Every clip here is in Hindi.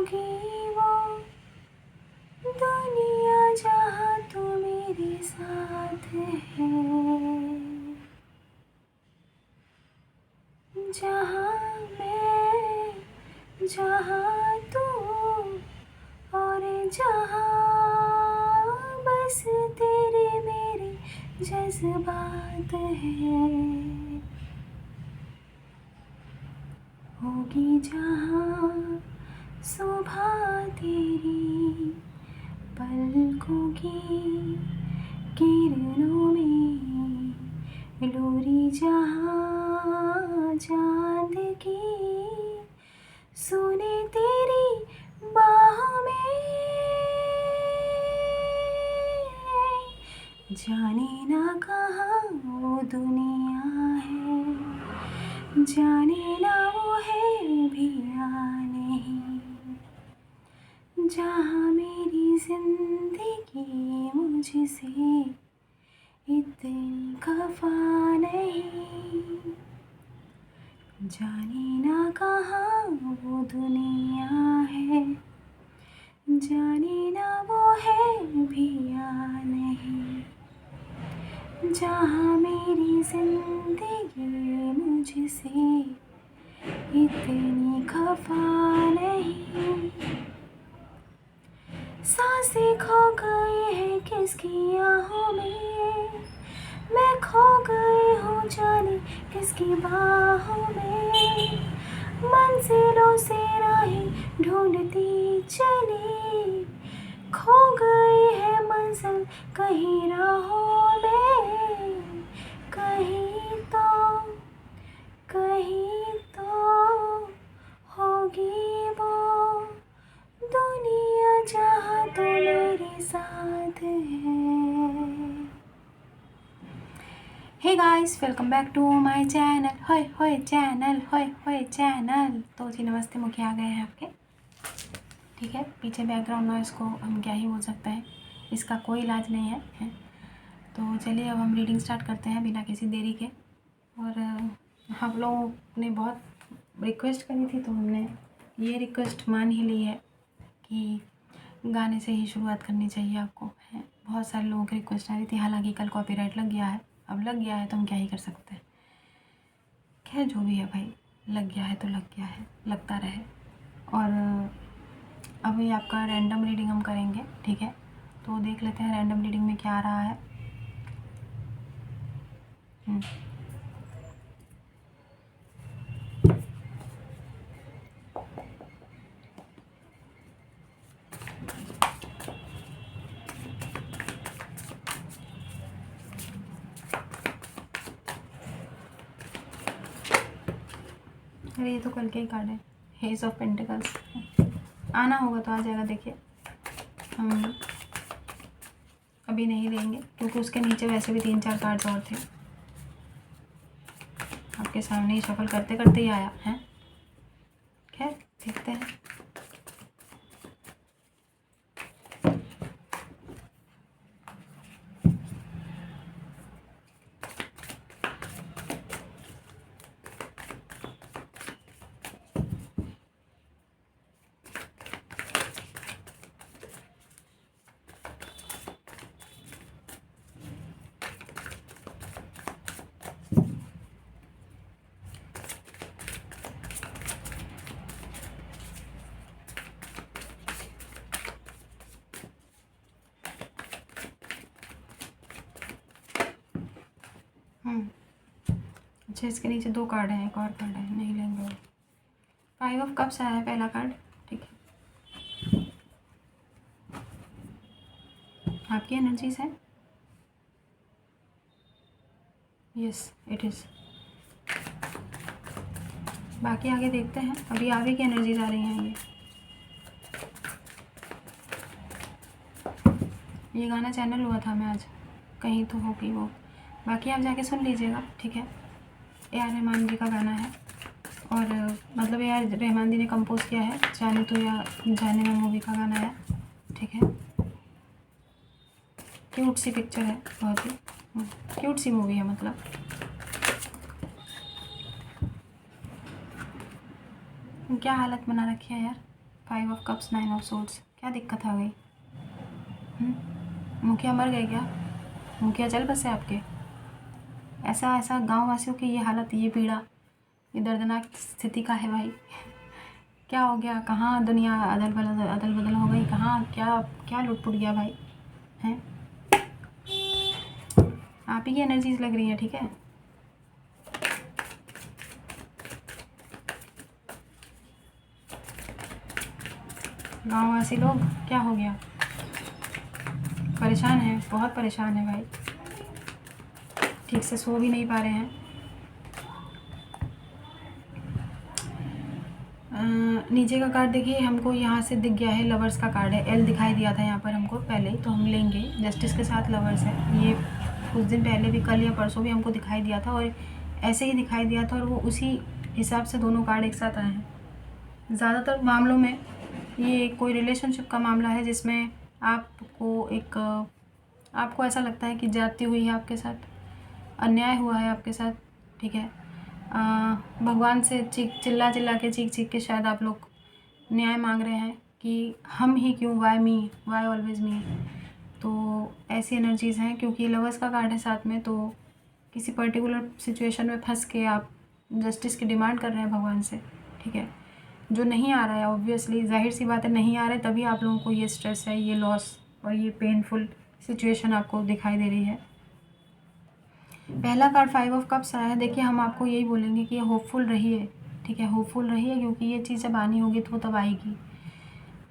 होगी वो दुनिया जहाँ तू मेरे साथ है, जहाँ मैं जहाँ तू और जहाँ बस तेरे मेरे जज्बात हैं। होगी जहाँ सुबह तेरी पलकों की किरणों में, लोरी जहाँ चाँद की सुने तेरी बाहों में, जाने ना कहाँ वो दुनिया है, जाने ना वो है भी या नहीं, जहाँ मेरी जिंदगी मुझसे इतनी खफा नहीं, जाने ना कहाँ वो दुनिया है, जाने ना वो है भी या नहीं, जहाँ मेरी जिंदगी मुझसे इतनी खफा नहीं। सांसें खो गई है किसकी आहों में, मैं खो गई हूँ जाने किसकी बाहों में, मंजिलों से राहें ढूंढती चली, खो गई है मंजिल कहीं राहों में, कहीं तो होगी वो दुनिया जहाँ तू मेरे साथ है। Hey guys, welcome back to my channel. होय चैनल, होय चैनल। तो जी नमस्ते, मुखी आ गए हैं आपके। ठीक है, पीछे बैकग्राउंड नॉइस को हम क्या ही बोल सकते हैं, इसका कोई इलाज नहीं है। तो चलिए अब हम रीडिंग स्टार्ट करते हैं बिना किसी देरी के। और हम लोगों ने बहुत रिक्वेस्ट करी थी तो हमने ये रिक्वेस्ट मान ही ली है कि गाने से ही शुरुआत करनी चाहिए आपको, है। बहुत सारे लोगों की रिक्वेस्ट आ रही थी, हालांकि कल कॉपीराइट लग गया है। अब लग गया है तो हम क्या ही कर सकते हैं। खैर जो भी है भाई, लग गया है तो लग गया है, लगता रहे। और अभी आपका रैंडम रीडिंग हम करेंगे, ठीक है। तो देख लेते हैं रैंडम रीडिंग में क्या आ रहा है। अरे ये तो कल के ही कार्ड है, हेज ऑफ पेंटिकल्स। आना होगा तो आ जाएगा। देखिए हम अभी नहीं देंगे क्योंकि उसके नीचे वैसे भी 3-4 कार्ड्स और थे। आपके सामने ही शफल करते करते ही आया है। खैर देखते हैं। अच्छा, इसके नीचे 2 कार्ड हैं, एक और कार्ड है, नहीं लेंगे वो। 5 ऑफ कप्स आया है पहला कार्ड, ठीक है। आपकी एनर्जीज है, यस इट इज़। बाकी आगे देखते हैं। अभी आगे की एनर्जीज आ रही हैं। ये गाना चैनल हुआ था मैं आज, कहीं तो होगी वो, बाकी आप जाके सुन लीजिएगा, ठीक है। ए.आर. रहमान जी का गाना है और मतलब ए.आर. रहमान जी ने कंपोज किया है। जाने तो या जाने में मूवी का गाना है, ठीक है। क्यूट सी पिक्चर है, बहुत ही क्यूट सी मूवी है। मतलब क्या हालत बना रखी है यार, 5 ऑफ कप्स, 9 ऑफ सोर्ड्स, क्या दिक्कत आ गई? मुखिया मर गए क्या? मुखिया चल बसे आपके? ऐसा गांव वासियों की ये हालत, ये पीड़ा, ये दर्दनाक स्थिति का है भाई। क्या हो गया? कहाँ दुनिया अदल बदल हो गई? कहाँ क्या क्या लुट पुट गया भाई? हैं? आप ही की एनर्जीज लग रही है, ठीक है? गाँव वासी लोग क्या हो गया? परेशान है, बहुत परेशान है भाई, ठीक से सो भी नहीं पा रहे हैं। नीचे का कार्ड देखिए, हमको यहाँ से दिख गया है, लवर्स का कार्ड है, एल दिखाई दिया था यहाँ पर हमको पहले ही, तो हम लेंगे। जस्टिस के साथ लवर्स है, ये कुछ दिन पहले भी, कल या परसों भी हमको दिखाई दिया था, और ऐसे ही दिखाई दिया था, और वो उसी हिसाब से दोनों कार्ड एक साथ आए हैं। ज़्यादातर मामलों में ये कोई रिलेशनशिप का मामला है जिसमें आपको ऐसा लगता है कि ज्यादती हुई है आपके साथ, अन्याय हुआ है आपके साथ, ठीक है? भगवान से चिल्ला के शायद आप लोग न्याय मांग रहे हैं कि हम ही क्यों, वाई मी, वाई ऑलवेज मी। तो ऐसी एनर्जीज़ हैं, क्योंकि लवर्स का कार्ड है साथ में, तो किसी पर्टिकुलर सिचुएशन में फंस के आप जस्टिस की डिमांड कर रहे हैं भगवान से, ठीक है? जो नहीं आ रहा है, ऑब्वियसली जाहिर सी बात है, नहीं आ रहा है, तभी आप लोगों को ये स्ट्रेस है, ये लॉस और ये पेनफुल सिचुएशन आपको दिखाई दे रही है। पहला कार्ड 5 ऑफ कप्स आया है। देखिए, हम आपको यही बोलेंगे कि होपफुल रहिए, ठीक है? होपफुल रहिए, क्योंकि ये चीज़ जब आनी होगी तो तब आएगी।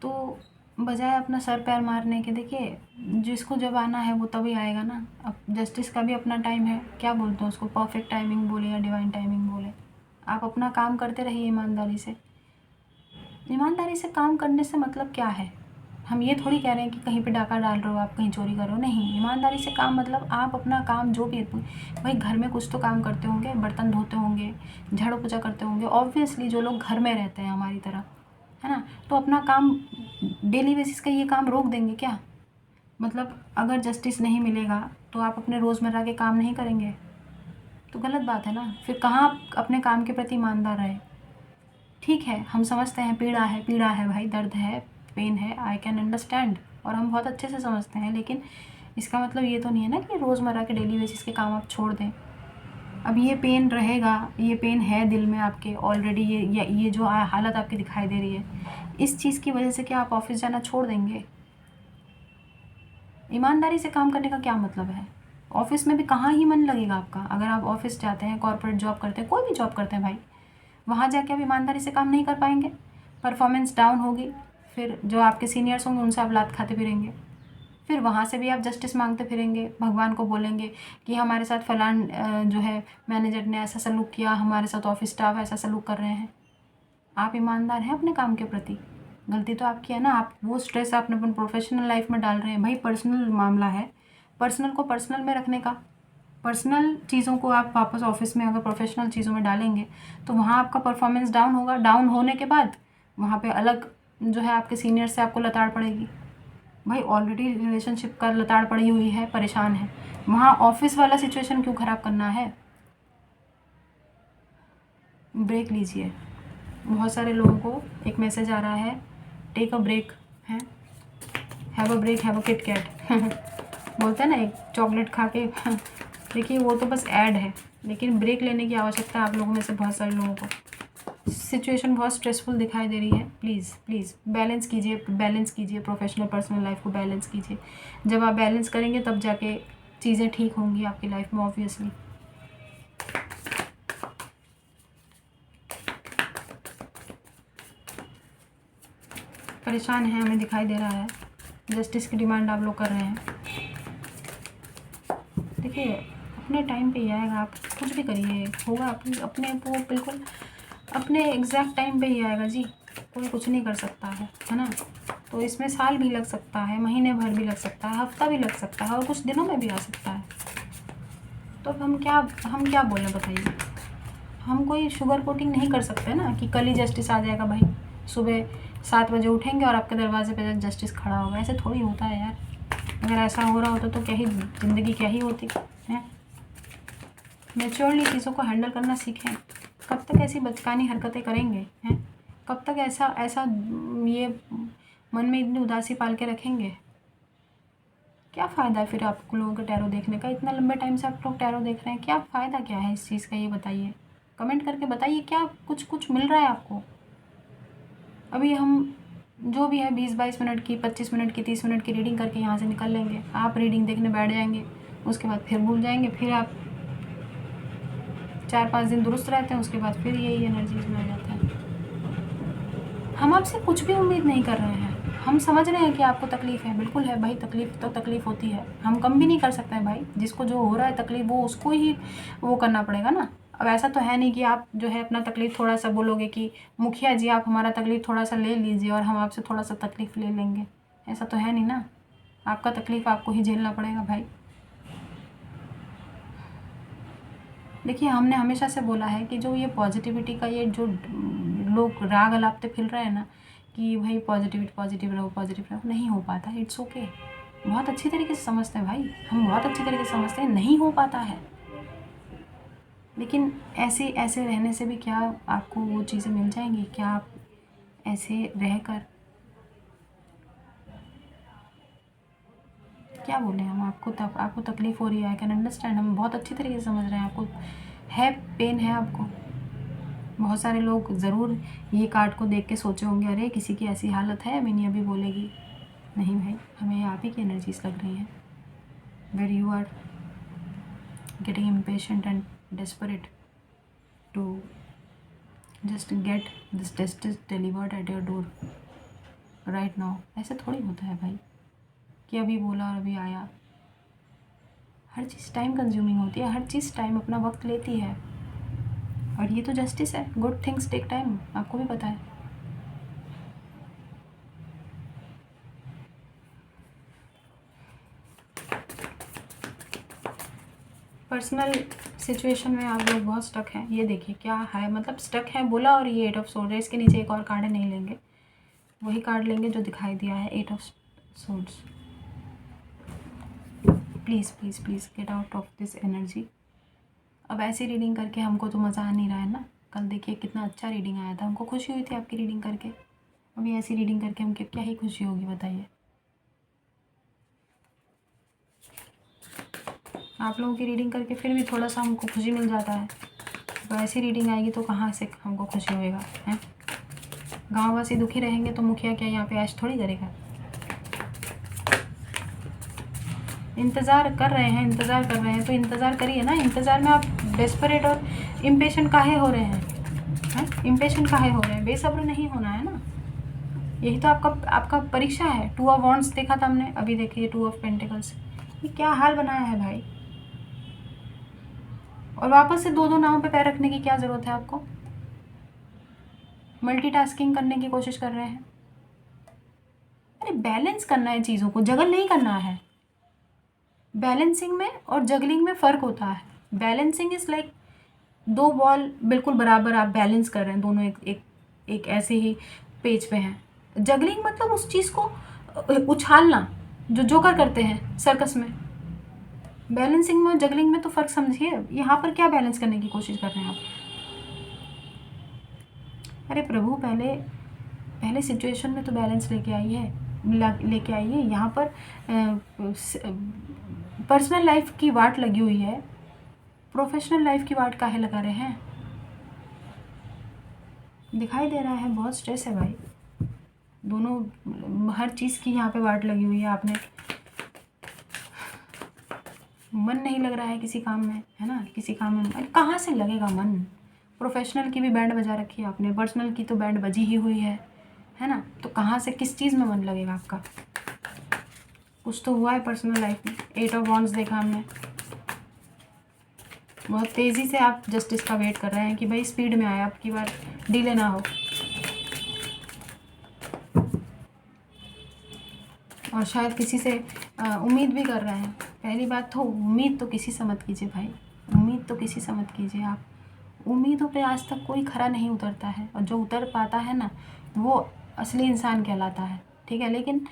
तो बजाय अपना सर पैर मारने के, देखिए जिसको जब आना है वो तभी आएगा ना। अब जस्टिस का भी अपना टाइम है, क्या बोलते हैं उसको, परफेक्ट टाइमिंग बोले या डिवाइन टाइमिंग बोले। आप अपना काम करते रहिए ईमानदारी से। ईमानदारी से काम करने से मतलब क्या है? हम ये थोड़ी कह रहे हैं कि कहीं पे डाका डाल रहे हो आप, कहीं चोरी कर रहे हो, नहीं। ईमानदारी से काम मतलब आप अपना काम जो भी, भाई घर में कुछ तो काम करते होंगे, बर्तन धोते होंगे, झाड़ू पोछा करते होंगे, ऑब्वियसली जो लोग घर में रहते हैं हमारी तरह, है ना? तो अपना काम डेली बेसिस का ये काम रोक देंगे क्या? मतलब अगर जस्टिस नहीं मिलेगा तो आप अपने रोज़मर्रा के काम नहीं करेंगे, तो गलत बात है ना। फिर कहाँ आप अपने काम के प्रति ईमानदार रहे? ठीक है, हम समझते हैं, पीड़ा है भाई, दर्द है, पेन है, आई कैन अंडरस्टैंड, और हम बहुत अच्छे से समझते हैं, लेकिन इसका मतलब ये तो नहीं है ना कि रोज़मर्रा के डेली बेसिस के काम आप छोड़ दें। अब ये पेन रहेगा, ये पेन है दिल में आपके ऑलरेडी, ये जो हालत आपकी दिखाई दे रही है, इस चीज़ की वजह से क्या आप ऑफिस जाना छोड़ देंगे? ईमानदारी से काम करने का क्या मतलब है? ऑफिस में भी कहाँ ही मन लगेगा आपका? अगर आप ऑफिस जाते हैं, कॉर्पोरेट जॉब करते हैं, कोई भी जॉब करते हैं भाई, वहाँ जाके आप ईमानदारी से काम नहीं कर पाएंगे, परफॉर्मेंस डाउन होगी, फिर जो आपके सीनियर्स होंगे उनसे आप लात खाते फिरेंगे, फिर वहाँ से भी आप जस्टिस मांगते फिरेंगे, भगवान को बोलेंगे कि हमारे साथ फलान जो है मैनेजर ने ऐसा सलूक किया, हमारे साथ ऑफिस स्टाफ ऐसा सलूक कर रहे हैं। आप ईमानदार हैं अपने काम के प्रति? गलती तो आपकी है ना। आप वो स्ट्रेस आपने अपने प्रोफेशनल लाइफ में डाल रहे हैं। भाई पर्सनल मामला है, पर्सनल को पर्सनल में रखने का, पर्सनल चीज़ों को आप वापस ऑफिस में अगर प्रोफेशनल चीज़ों में डालेंगे तो वहाँ आपका परफॉर्मेंस डाउन होगा। डाउन होने के बाद वहाँ पे अलग जो है आपके सीनियर से आपको लताड़ पड़ेगी। भाई ऑलरेडी रिलेशनशिप का लताड़ पड़ी हुई है, परेशान है, वहाँ ऑफिस वाला सिचुएशन क्यों ख़राब करना है? ब्रेक लीजिए। बहुत सारे लोगों को एक मैसेज आ रहा है, टेक अ ब्रेक, है, have a break, have a KitKat बोलते हैं ना, एक चॉकलेट खा के देखिए वो तो बस ऐड है, लेकिन ब्रेक लेने की आवश्यकता है आप लोगों में से बहुत सारे लोगों को। सिचुएशन बहुत स्ट्रेसफुल दिखाई दे रही है, प्लीज़ बैलेंस कीजिए, प्रोफेशनल पर्सनल लाइफ को बैलेंस कीजिए। जब आप बैलेंस करेंगे तब जाके चीज़ें ठीक होंगी आपकी लाइफ में, ऑब्वियसली। परेशान है, हमें दिखाई दे रहा है, जस्टिस की डिमांड आप लोग कर रहे हैं। देखिए अपने टाइम पे ही आएगा, आप कुछ भी करिए, होगा अपने वो बिल्कुल अपने एग्जैक्ट टाइम पे ही आएगा जी। कोई कुछ नहीं कर सकता है ना? तो इसमें साल भी लग सकता है, महीने भर भी लग सकता है, हफ्ता भी लग सकता है, और कुछ दिनों में भी आ सकता है। तो अब हम क्या बोलें बताइए? हम कोई शुगर कोटिंग नहीं कर सकते ना कि कल ही जस्टिस आ जाएगा। भाई सुबह 7 बजे उठेंगे और आपके दरवाजे पे जस्टिस खड़ा होगा, ऐसे थोड़ी होता है यार। अगर ऐसा हो रहा होता तो क्या ही ज़िंदगी क्या ही होती है। मैच्योरली चीज़ों को हैंडल करना सीखें। कब तक ऐसी बचकानी हरकतें करेंगे हैं? कब तक ऐसा ऐसा ये मन में इतनी उदासी पाल के रखेंगे? क्या फ़ायदा है फिर आप लोगों के टैरो देखने का? इतना लंबे टाइम से आप लोग टैरो देख रहे हैं, क्या फ़ायदा क्या है इस चीज़ का, ये बताइए। कमेंट करके बताइए, क्या कुछ मिल रहा है आपको? अभी हम जो भी है 20-22 मिनट की, 25 मिनट की, 30 मिनट की रीडिंग करके यहाँ से निकल लेंगे। आप रीडिंग देखने बैठ जाएंगे, उसके बाद फिर भूल जाएंगे, फिर आप 4-5 दिन दुरुस्त रहते हैं, उसके बाद फिर यही एनर्जीज में आ जाता है। हम आपसे कुछ भी उम्मीद नहीं कर रहे हैं। हम समझ रहे हैं कि आपको तकलीफ़ है, बिल्कुल है भाई, तकलीफ़ तो तकलीफ़ होती है, हम कम भी नहीं कर सकते हैं भाई। जिसको जो हो रहा है तकलीफ़, वो उसको ही वो करना पड़ेगा ना। अब ऐसा तो है नहीं कि आप जो है अपना तकलीफ़ थोड़ा सा बोलोगे कि मुखिया जी आप हमारा तकलीफ़ थोड़ा सा ले लीजिए और हम आपसे थोड़ा सा तकलीफ़ ले लेंगे, ऐसा तो है नहीं ना। आपका तकलीफ़ आपको ही झेलना पड़ेगा भाई। देखिए, हमने हमेशा से बोला है कि जो ये पॉजिटिविटी का ये जो लोग राग अलापते फिर रहे हैं ना कि भाई पॉजिटिव रहो, नहीं हो पाता। इट्स ओके, बहुत अच्छी तरीके से समझते हैं भाई, हम बहुत अच्छी तरीके से समझते हैं, नहीं हो पाता है। लेकिन ऐसे ऐसे रहने से भी क्या आपको वो चीज़ें मिल जाएंगी? क्या आप ऐसे रहकर क्या बोलें हम आपको? आपको तकलीफ़ हो रही है, आई कैन अंडरस्टैंड, हम बहुत अच्छी तरीके से समझ रहे हैं, आपको है, पेन है आपको। बहुत सारे लोग ज़रूर ये कार्ड को देख के सोचे होंगे, अरे किसी की ऐसी हालत है, मिनी अभी बोलेगी। नहीं भाई, हमें आप ही की एनर्जीज लग रही हैं, where you are getting impatient and desperate to just get this justice delivered at your door right now. ऐसे थोड़ी होता है भाई कि अभी बोला और अभी आया। हर चीज़ टाइम कंज्यूमिंग होती है, हर चीज़ टाइम अपना वक्त लेती है, और ये तो जस्टिस है। गुड थिंग्स टेक टाइम, आपको भी पता है। पर्सनल सिचुएशन में आप लोग बहुत स्टक हैं। ये देखिए क्या है, मतलब स्टक है बोला, और ये 8 ऑफ सोर्ड्स है, इसके नीचे एक और कार्ड है, नहीं लेंगे, वही कार्ड लेंगे जो दिखाई दिया है, 8 of swords. Please please please get out of this energy. अब ऐसी रीडिंग करके हमको तो मज़ा आ नहीं रहा है ना। कल देखिए कितना अच्छा रीडिंग आया था, हमको खुशी हुई थी आपकी रीडिंग करके। अभी ऐसी रीडिंग करके हमको क्या ही खुशी होगी बताइए। आप लोगों की रीडिंग करके फिर भी थोड़ा सा हमको खुशी मिल जाता है, तो ऐसी रीडिंग आएगी तो कहाँ से हमको खुशी होएगा हैं? गाँववासी दुखी रहेंगे तो मुखिया क्या यहाँ पे ऐश थोड़ी करेगा। इंतज़ार कर रहे हैं तो इंतज़ार करिए ना। इंतज़ार में आप डेस्परेट और इम्पेशेंट काहे हो रहे हैं? इम्पेशेंट काहे हो रहे हैं? बेसब्र नहीं होना है ना। यही तो आपका परीक्षा है। 2 ऑफ वॉन्ड्स देखा था हमने, अभी देखिए 2 ऑफ पेंटिकल्स। ये क्या हाल बनाया है भाई। और वापस से 2-2 नावों पे पैर रखने की क्या ज़रूरत है आपको? मल्टीटास्किंग करने की कोशिश कर रहे हैं। अरे बैलेंस करना है चीज़ों को, जगल नहीं करना है। बैलेंसिंग में और जगलिंग में फ़र्क होता है। बैलेंसिंग इज़ लाइक 2 बॉल बिल्कुल बराबर आप बैलेंस कर रहे हैं, दोनों एक ऐसे ही पेज पे हैं। जगलिंग मतलब उस चीज़ को उछालना, जो जोकर करते हैं सर्कस में। बैलेंसिंग में और जगलिंग में तो फ़र्क समझिए। यहाँ पर क्या बैलेंस करने की कोशिश कर रहे हैं आप? अरे प्रभु, पहले सिचुएशन में तो बैलेंस लेके आइए। यहाँ पर पर्सनल लाइफ की वाट लगी हुई है, प्रोफेशनल लाइफ की वाट काहे लगा रहे हैं? दिखाई दे रहा है बहुत स्ट्रेस है भाई, दोनों हर चीज़ की यहाँ पे वाट लगी हुई है। आपने मन नहीं लग रहा है किसी काम में, है ना, किसी काम में अरे कहाँ से लगेगा मन? प्रोफेशनल की भी बैंड बजा रखी है आपने, पर्सनल की तो बैंड बजी ही हुई है ना, तो कहाँ से किस चीज़ में मन लगेगा आपका? कुछ तो हुआ है पर्सनल लाइफ में। 8 ऑफ वॉन्ड्स देखा हमने, बहुत तेज़ी से आप जस्टिस का वेट कर रहे हैं कि भाई स्पीड में आए, अब की बार डिले ना हो। और शायद किसी से उम्मीद भी कर रहे हैं। पहली बात तो उम्मीद तो किसी से मत कीजिए भाई, उम्मीद तो किसी से मत कीजिए आप। उम्मीदों पे आज तक कोई खरा नहीं उतरता है, और जो उतर पाता है ना वो असली इंसान कहलाता है, ठीक है। लेकिन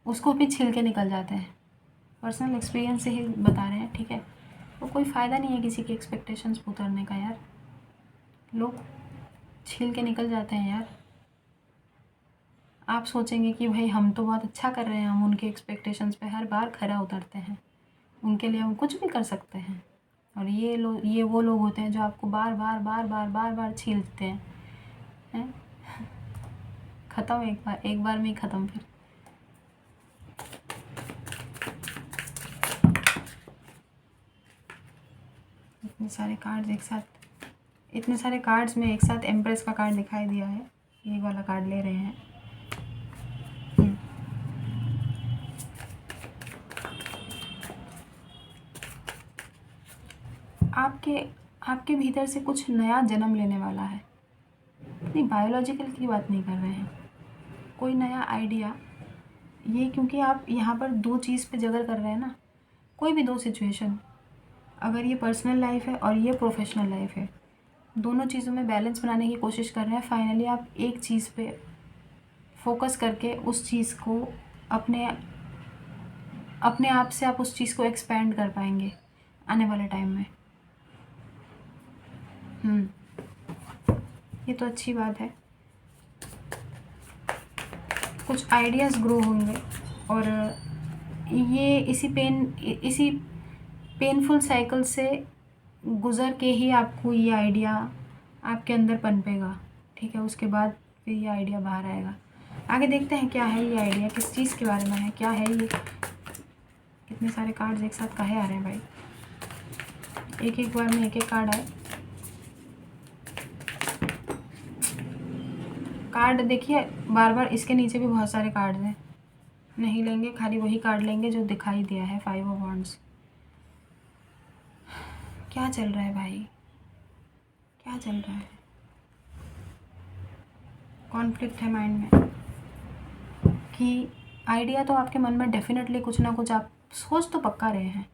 उसको भी छिल के निकल जाते हैं, पर्सनल एक्सपीरियंस से ही बता रहे हैं, ठीक है। तो कोई फ़ायदा नहीं है किसी की एक्सपेक्टेशंस उतरने का यार। लोग छील के निकल जाते हैं यार। आप सोचेंगे कि भाई हम तो बहुत अच्छा कर रहे हैं, हम उनके एक्सपेक्टेशंस पे हर बार खरा उतरते हैं, उनके लिए हम कुछ भी कर सकते हैं। और ये वो लोग होते हैं जो आपको बार बार बार बार बार बार छीलते हैं। ख़त्म, एक बार में ही ख़त्म। फिर इतने सारे कार्ड्स एक साथ, इतने सारे कार्ड्स में एक साथ एम्प्रेस का कार्ड दिखाई दिया है। ये वाला कार्ड ले रहे हैं। आपके भीतर से कुछ नया जन्म लेने वाला है। नहीं, बायोलॉजिकल की बात नहीं कर रहे हैं, कोई नया आइडिया। ये क्योंकि आप यहाँ पर दो चीज़ पे जगल कर रहे हैं ना, कोई भी दो सिचुएशन, अगर ये पर्सनल लाइफ है और ये प्रोफेशनल लाइफ है, दोनों चीज़ों में बैलेंस बनाने की कोशिश कर रहे हैं। फाइनली आप एक चीज़ पे फोकस करके उस चीज़ को अपने आप से आप उस चीज़ को एक्सपेंड कर पाएंगे आने वाले टाइम में। ये तो अच्छी बात है। कुछ आइडियाज़ ग्रो होंगे और ये इसी पेनफुल साइकिल से गुज़र के ही आपको ये आइडिया आपके अंदर पनपेगा। ठीक है, उसके बाद फिर ये आइडिया बाहर आएगा। आगे देखते हैं क्या है ये आइडिया, किस चीज़ के बारे में है, क्या है ये। कितने सारे कार्ड्स एक साथ काहे आ रहे हैं भाई, एक बार में एक कार्ड आए। कार्ड देखिए, बार बार इसके नीचे भी बहुत सारे कार्ड हैं। नहीं लेंगे, खाली वही कार्ड लेंगे जो दिखाई दिया है, 5 ऑफ वांड्स। क्या चल रहा है भाई, क्या चल रहा है? कॉन्फ्लिक्ट है माइंड में कि आइडिया तो आपके मन में डेफिनेटली कुछ ना कुछ आप सोच तो पक्का रहे हैं,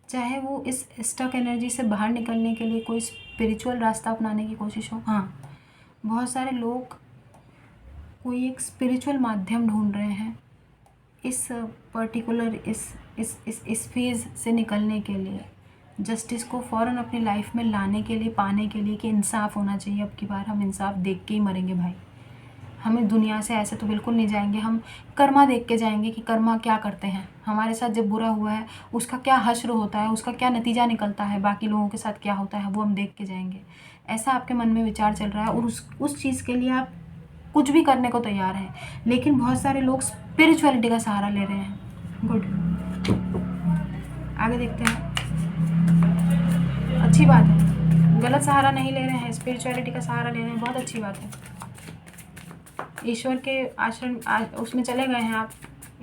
चाहे वो इस स्टक एनर्जी से बाहर निकलने के लिए कोई स्पिरिचुअल रास्ता अपनाने की कोशिश हो। हाँ, बहुत सारे लोग कोई एक स्पिरिचुअल माध्यम ढूंढ रहे हैं इस पर्टिकुलर इस फेज़ से निकलने के लिए, जस्टिस को फ़ौरन अपनी लाइफ में लाने के लिए, पाने के लिए कि इंसाफ होना चाहिए। अब की बार हम इंसाफ देख के ही मरेंगे भाई, हमें दुनिया से ऐसे तो बिल्कुल नहीं जाएंगे। हम कर्मा देख के जाएंगे कि कर्मा क्या करते हैं हमारे साथ, जब बुरा हुआ है उसका क्या हश्र होता है, उसका क्या नतीजा निकलता है, बाकी लोगों के साथ क्या होता है वो हम देख के जाएंगे। ऐसा आपके मन में विचार चल रहा है और उस चीज़ के लिए आप कुछ भी करने को तैयार हैं। लेकिन बहुत सारे लोग स्पिरिचुअलिटी का सहारा ले रहे हैं। गुड, आगे देखते हैं। अच्छी बात है, गलत सहारा नहीं ले रहे हैं, स्पिरिचुअलिटी का सहारा ले रहे हैं, बहुत अच्छी बात है। ईश्वर के आश्रम उसमें चले गए हैं आप,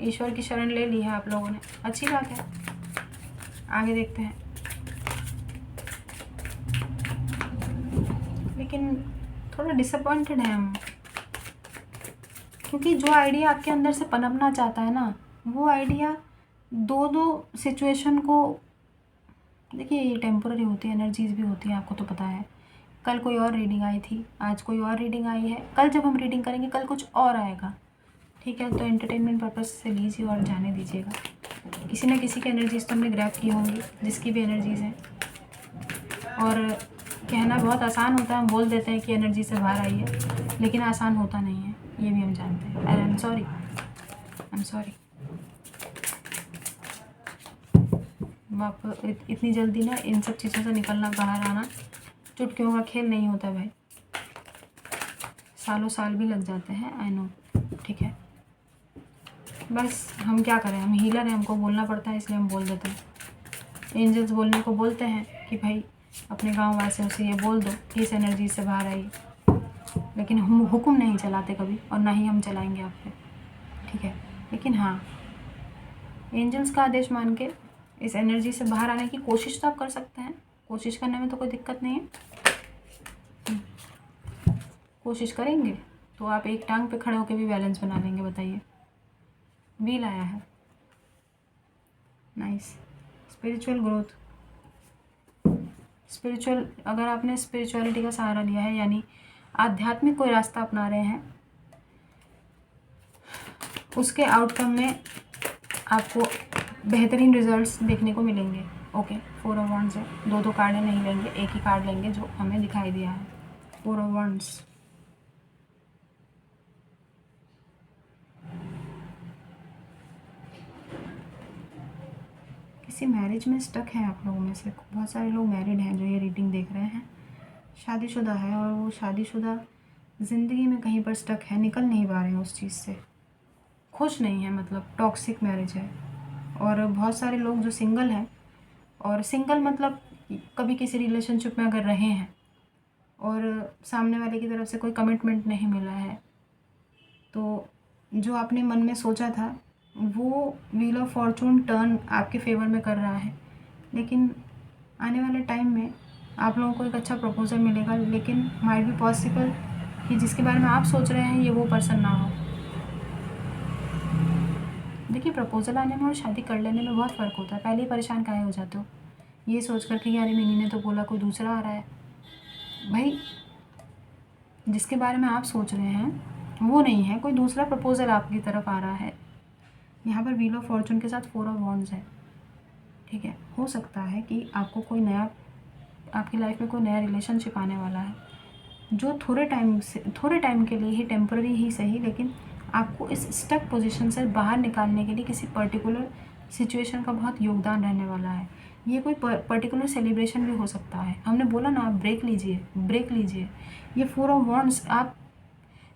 ईश्वर की शरण ले ली है आप लोगों ने, अच्छी बात है। आगे देखते हैं। लेकिन थोड़ा डिसअपॉइंटेड हैं हम, क्योंकि जो आइडिया आपके अंदर से पनपना चाहता है ना, वो आइडिया दो सिचुएशन को, देखिए ये टेम्पोररी होती है, एनर्जीज भी होती है, आपको तो पता है। कल कोई और रीडिंग आई थी, आज कोई और रीडिंग आई है, कल जब हम रीडिंग करेंगे कल कुछ और आएगा। ठीक है, तो एंटरटेनमेंट पर्पज़ से लीजिए और जाने दीजिएगा। किसी न किसी की एनर्जीज तो हमने ग्रैब की होंगी, जिसकी भी एनर्जीज़ हैं। और कहना बहुत आसान होता है, हम बोल देते हैं कि एनर्जी से बाहर आई है, लेकिन आसान होता नहीं है, ये भी हम जानते हैं। I am sorry. आप इतनी जल्दी ना इन सब चीज़ों से निकलना, बाहर आना चुटकियों का खेल नहीं होता भाई, सालों साल भी लग जाते हैं, आई नो। ठीक है, बस हम क्या करें, हम हीलर हैं, हमको बोलना पड़ता है, इसलिए हम बोल देते हैं। एंजल्स बोलने को बोलते हैं कि भाई अपने गाँव वासियों से ये बोल दो कि इस एनर्जी से बाहर आइए, लेकिन हम हुक्म नहीं चलाते कभी, और ना ही हम चलाएंगे आप पे। ठीक है, लेकिन हाँ, एंजल्स का आदेश मान के इस एनर्जी से बाहर आने की कोशिश तो आप कर सकते हैं, कोशिश करने में तो कोई दिक्कत नहीं है। कोशिश करेंगे तो आप एक टांग पे खड़े होकर भी बैलेंस बना लेंगे, बताइए। व्हील आया है, नाइस। स्पिरिचुअल ग्रोथ, अगर आपने स्पिरिचुअलिटी का सहारा लिया है, यानी आध्यात्मिक कोई रास्ता अपना रहे हैं, उसके आउटकम में आपको बेहतरीन रिजल्ट्स देखने को मिलेंगे। ओके, 4 ऑफ वांड्स है, दो कार्ड नहीं लेंगे, एक ही कार्ड लेंगे जो हमें दिखाई दिया है। 4 ऑफ वंड्स। किसी मैरिज में स्टक है आप लोगों में से, बहुत सारे लोग मैरिड हैं जो ये रीडिंग देख रहे हैं, शादीशुदा है और वो शादीशुदा ज़िंदगी में कहीं पर स्टक है, निकल नहीं पा रहे हैं उस चीज़ से, खुश नहीं है, मतलब टॉक्सिक मैरिज है। और बहुत सारे लोग जो सिंगल हैं, और सिंगल मतलब कभी किसी रिलेशनशिप में अगर रहे हैं और सामने वाले की तरफ से कोई कमिटमेंट नहीं मिला है, तो जो आपने मन में सोचा था वो व्हील ऑफ फॉर्चून टर्न आपके फेवर में कर रहा है, लेकिन आने वाले टाइम में आप लोगों को एक अच्छा प्रपोजल मिलेगा, लेकिन माइट बी पॉसिबल कि जिसके बारे में आप सोच रहे हैं ये वो पर्सन ना हो। देखिए, प्रपोजल आने में और शादी कर लेने में बहुत फ़र्क होता है। पहले ही परेशान काहे हो जाते हो ये सोच कर कि यार मिनी ने तो बोला कोई दूसरा आ रहा है। भाई, जिसके बारे में आप सोच रहे हैं वो नहीं है, कोई दूसरा प्रपोजल आपकी तरफ आ रहा है। यहाँ पर व्हील ऑफ फॉर्चून के साथ 4 ऑफ वॉन्ड्स है, ठीक है। हो सकता है कि आपको कोई नया, आपकी लाइफ में कोई नया रिलेशनशिप आने वाला है जो थोड़े टाइम के लिए ही, टेम्पररी ही सही, लेकिन आपको इस स्टक पोजीशन से बाहर निकालने के लिए किसी पर्टिकुलर सिचुएशन का बहुत योगदान रहने वाला है। ये कोई पर्टिकुलर सेलिब्रेशन भी हो सकता है। हमने बोला ना, आप ब्रेक लीजिए। ये 4 ऑफ वॉन्ड्स, आप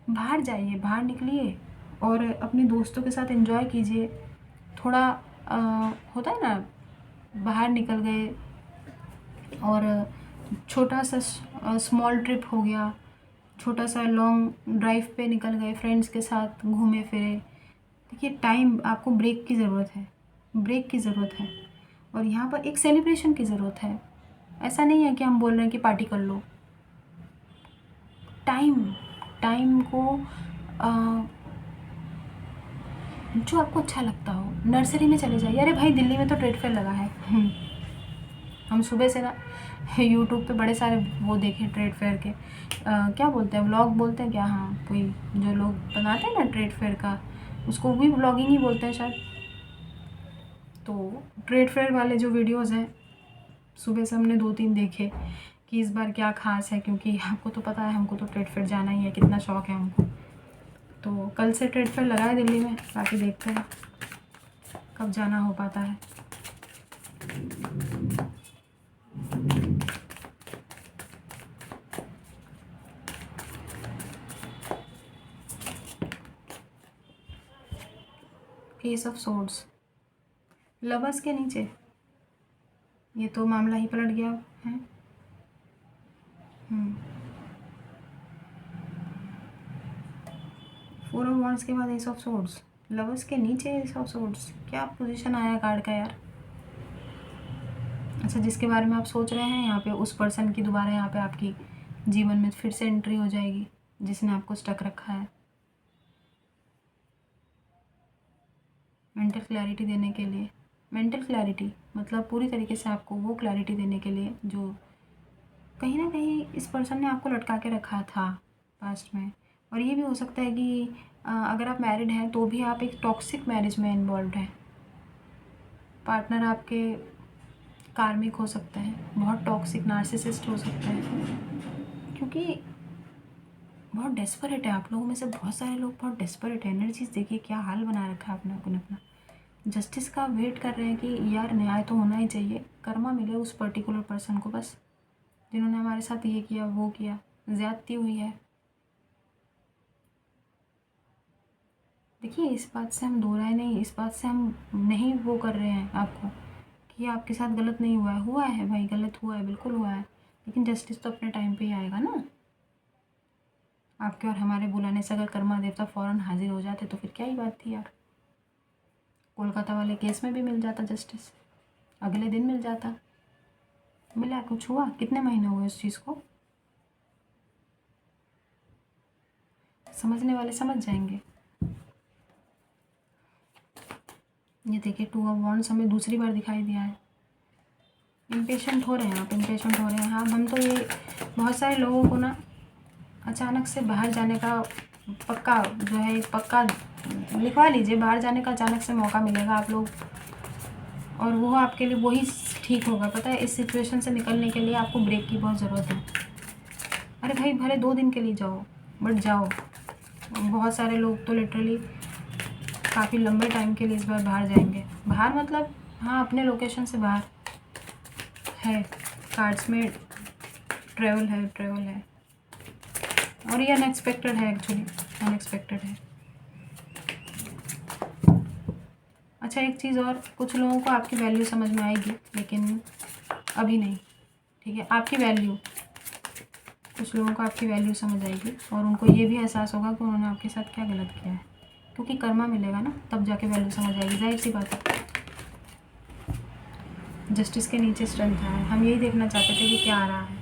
बाहर जाइए, बाहर निकलिए और अपने दोस्तों के साथ एंजॉय कीजिए। थोड़ा होता है ना, बाहर निकल गए और छोटा सा स्मॉल ट्रिप हो गया, छोटा सा लॉन्ग ड्राइव पे निकल गए, फ्रेंड्स के साथ घूमे फिरे। देखिए, टाइम, आपको ब्रेक की ज़रूरत है और यहाँ पर एक सेलिब्रेशन की ज़रूरत है। ऐसा नहीं है कि हम बोल रहे हैं कि पार्टी कर लो। टाइम को जो आपको अच्छा लगता हो, नर्सरी में चले जाइए। अरे भाई, दिल्ली में तो ट्रेड फेयर लगा है। हम सुबह से ना यूट्यूब पे बड़े सारे वो देखे ट्रेड फेयर के, क्या बोलते हैं, व्लॉग बोलते हैं क्या, हाँ, कोई जो लोग बनाते हैं ना ट्रेड फेयर का, उसको भी व्लॉगिंग ही बोलते हैं शायद। तो ट्रेड फेयर वाले जो वीडियोज़ हैं, सुबह से हमने 2-3 देखे कि इस बार क्या ख़ास है, क्योंकि आपको तो पता है हमको तो ट्रेड फेयर जाना ही है, कितना शौक़ है हमको। तो कल से ट्रेड फेयर लगा है दिल्ली में, बाकी देखते हैं कब जाना हो पाता है। एस ऑफ सोर्ड्स, लवर्स के नीचे, ये तो मामला ही पलट गया है। 4 ऑफ वॉन्ड्स के बाद एस ऑफ सोर्ड्स, लवर्स के नीचे एस ऑफ सोर्ड्स, क्या पोजीशन आया कार्ड का यार। अच्छा, जिसके बारे में आप सोच रहे हैं, यहाँ पे उस पर्सन की दोबारा यहाँ पे आपकी जीवन में फिर से एंट्री हो जाएगी, जिसने आपको स्टक रखा है। मेंटल क्लैरिटी देने के लिए, मेंटल क्लैरिटी मतलब पूरी तरीके से आपको वो क्लैरिटी देने के लिए जो कहीं ना कहीं इस पर्सन ने आपको लटका के रखा था पास्ट में। और ये भी हो सकता है कि अगर आप मैरिड हैं तो भी आप एक टॉक्सिक मैरिज में इन्वॉल्व हैं। पार्टनर आपके कार्मिक हो सकते हैं, बहुत टॉक्सिक नार्सिसिस्ट हो सकते हैं, क्योंकि बहुत डेस्परेट है आप लोगों में से, बहुत सारे लोग बहुत डेस्परेट है। एनर्जीज देखिए क्या हाल बना रखा है अपने अपना। जस्टिस का वेट कर रहे हैं कि यार न्याय तो होना ही चाहिए, कर्मा मिले उस पर्टिकुलर पर्सन को, बस जिन्होंने हमारे साथ ये किया वो किया, ज़्यादती हुई है। देखिए, इस बात से हम दो राय नहीं, इस बात से हम नहीं वो कर रहे हैं आपको कि आपके साथ गलत नहीं हुआ है भाई, गलत हुआ है, बिल्कुल हुआ है, लेकिन जस्टिस तो अपने टाइम पे ही आएगा ना। आपके और हमारे बुलाने से अगर कर्मा देवता फ़ौरन हाजिर हो जाते तो फिर क्या ही बात थी यार। कोलकाता वाले केस में भी मिल जाता जस्टिस, अगले दिन मिल जाता। मिला, कुछ हुआ, कितने महीने हुए उस चीज़ को, समझने वाले समझ जाएंगे। ये देखिए 2 ऑफ वॉन्ड्स हमें दूसरी बार दिखाई दिया है। इम्पेशेंट हो रहे हैं आप, इम्पेशेंट हो रहे हैं। हाँ, हम तो ये बहुत सारे लोगों को ना अचानक से बाहर जाने का पक्का जो है, पक्का लिखवा लीजिए, बाहर जाने का अचानक से मौका मिलेगा आप लोग, और वो आपके लिए वही ठीक होगा। पता है, इस सिचुएशन से निकलने के लिए आपको ब्रेक की बहुत ज़रूरत है। अरे भाई भले 2 दिन के लिए जाओ, बट जाओ। बहुत सारे लोग तो लिटरली काफ़ी लंबे टाइम के लिए इस बार बाहर जाएंगे। बाहर मतलब हाँ, अपने लोकेशन से बाहर है, कार्ड्स में ट्रैवल है। और ये अनएक्सपेक्टेड है, एक्चुअली अनएक्सपेक्टेड है। अच्छा, एक चीज़ और, कुछ लोगों को आपकी वैल्यू समझ में आएगी, लेकिन अभी नहीं, ठीक है। आपकी वैल्यू, कुछ लोगों को आपकी वैल्यू समझ आएगी और उनको ये भी एहसास होगा कि उन्होंने आपके साथ क्या गलत किया है, क्योंकि कर्मा मिलेगा ना, तब जाके वैल्यू समझ आएगी, जाहिर सी बात है। जस्टिस के नीचे स्ट्रेंथ है, हम यही देखना चाहते थे कि क्या आ रहा है।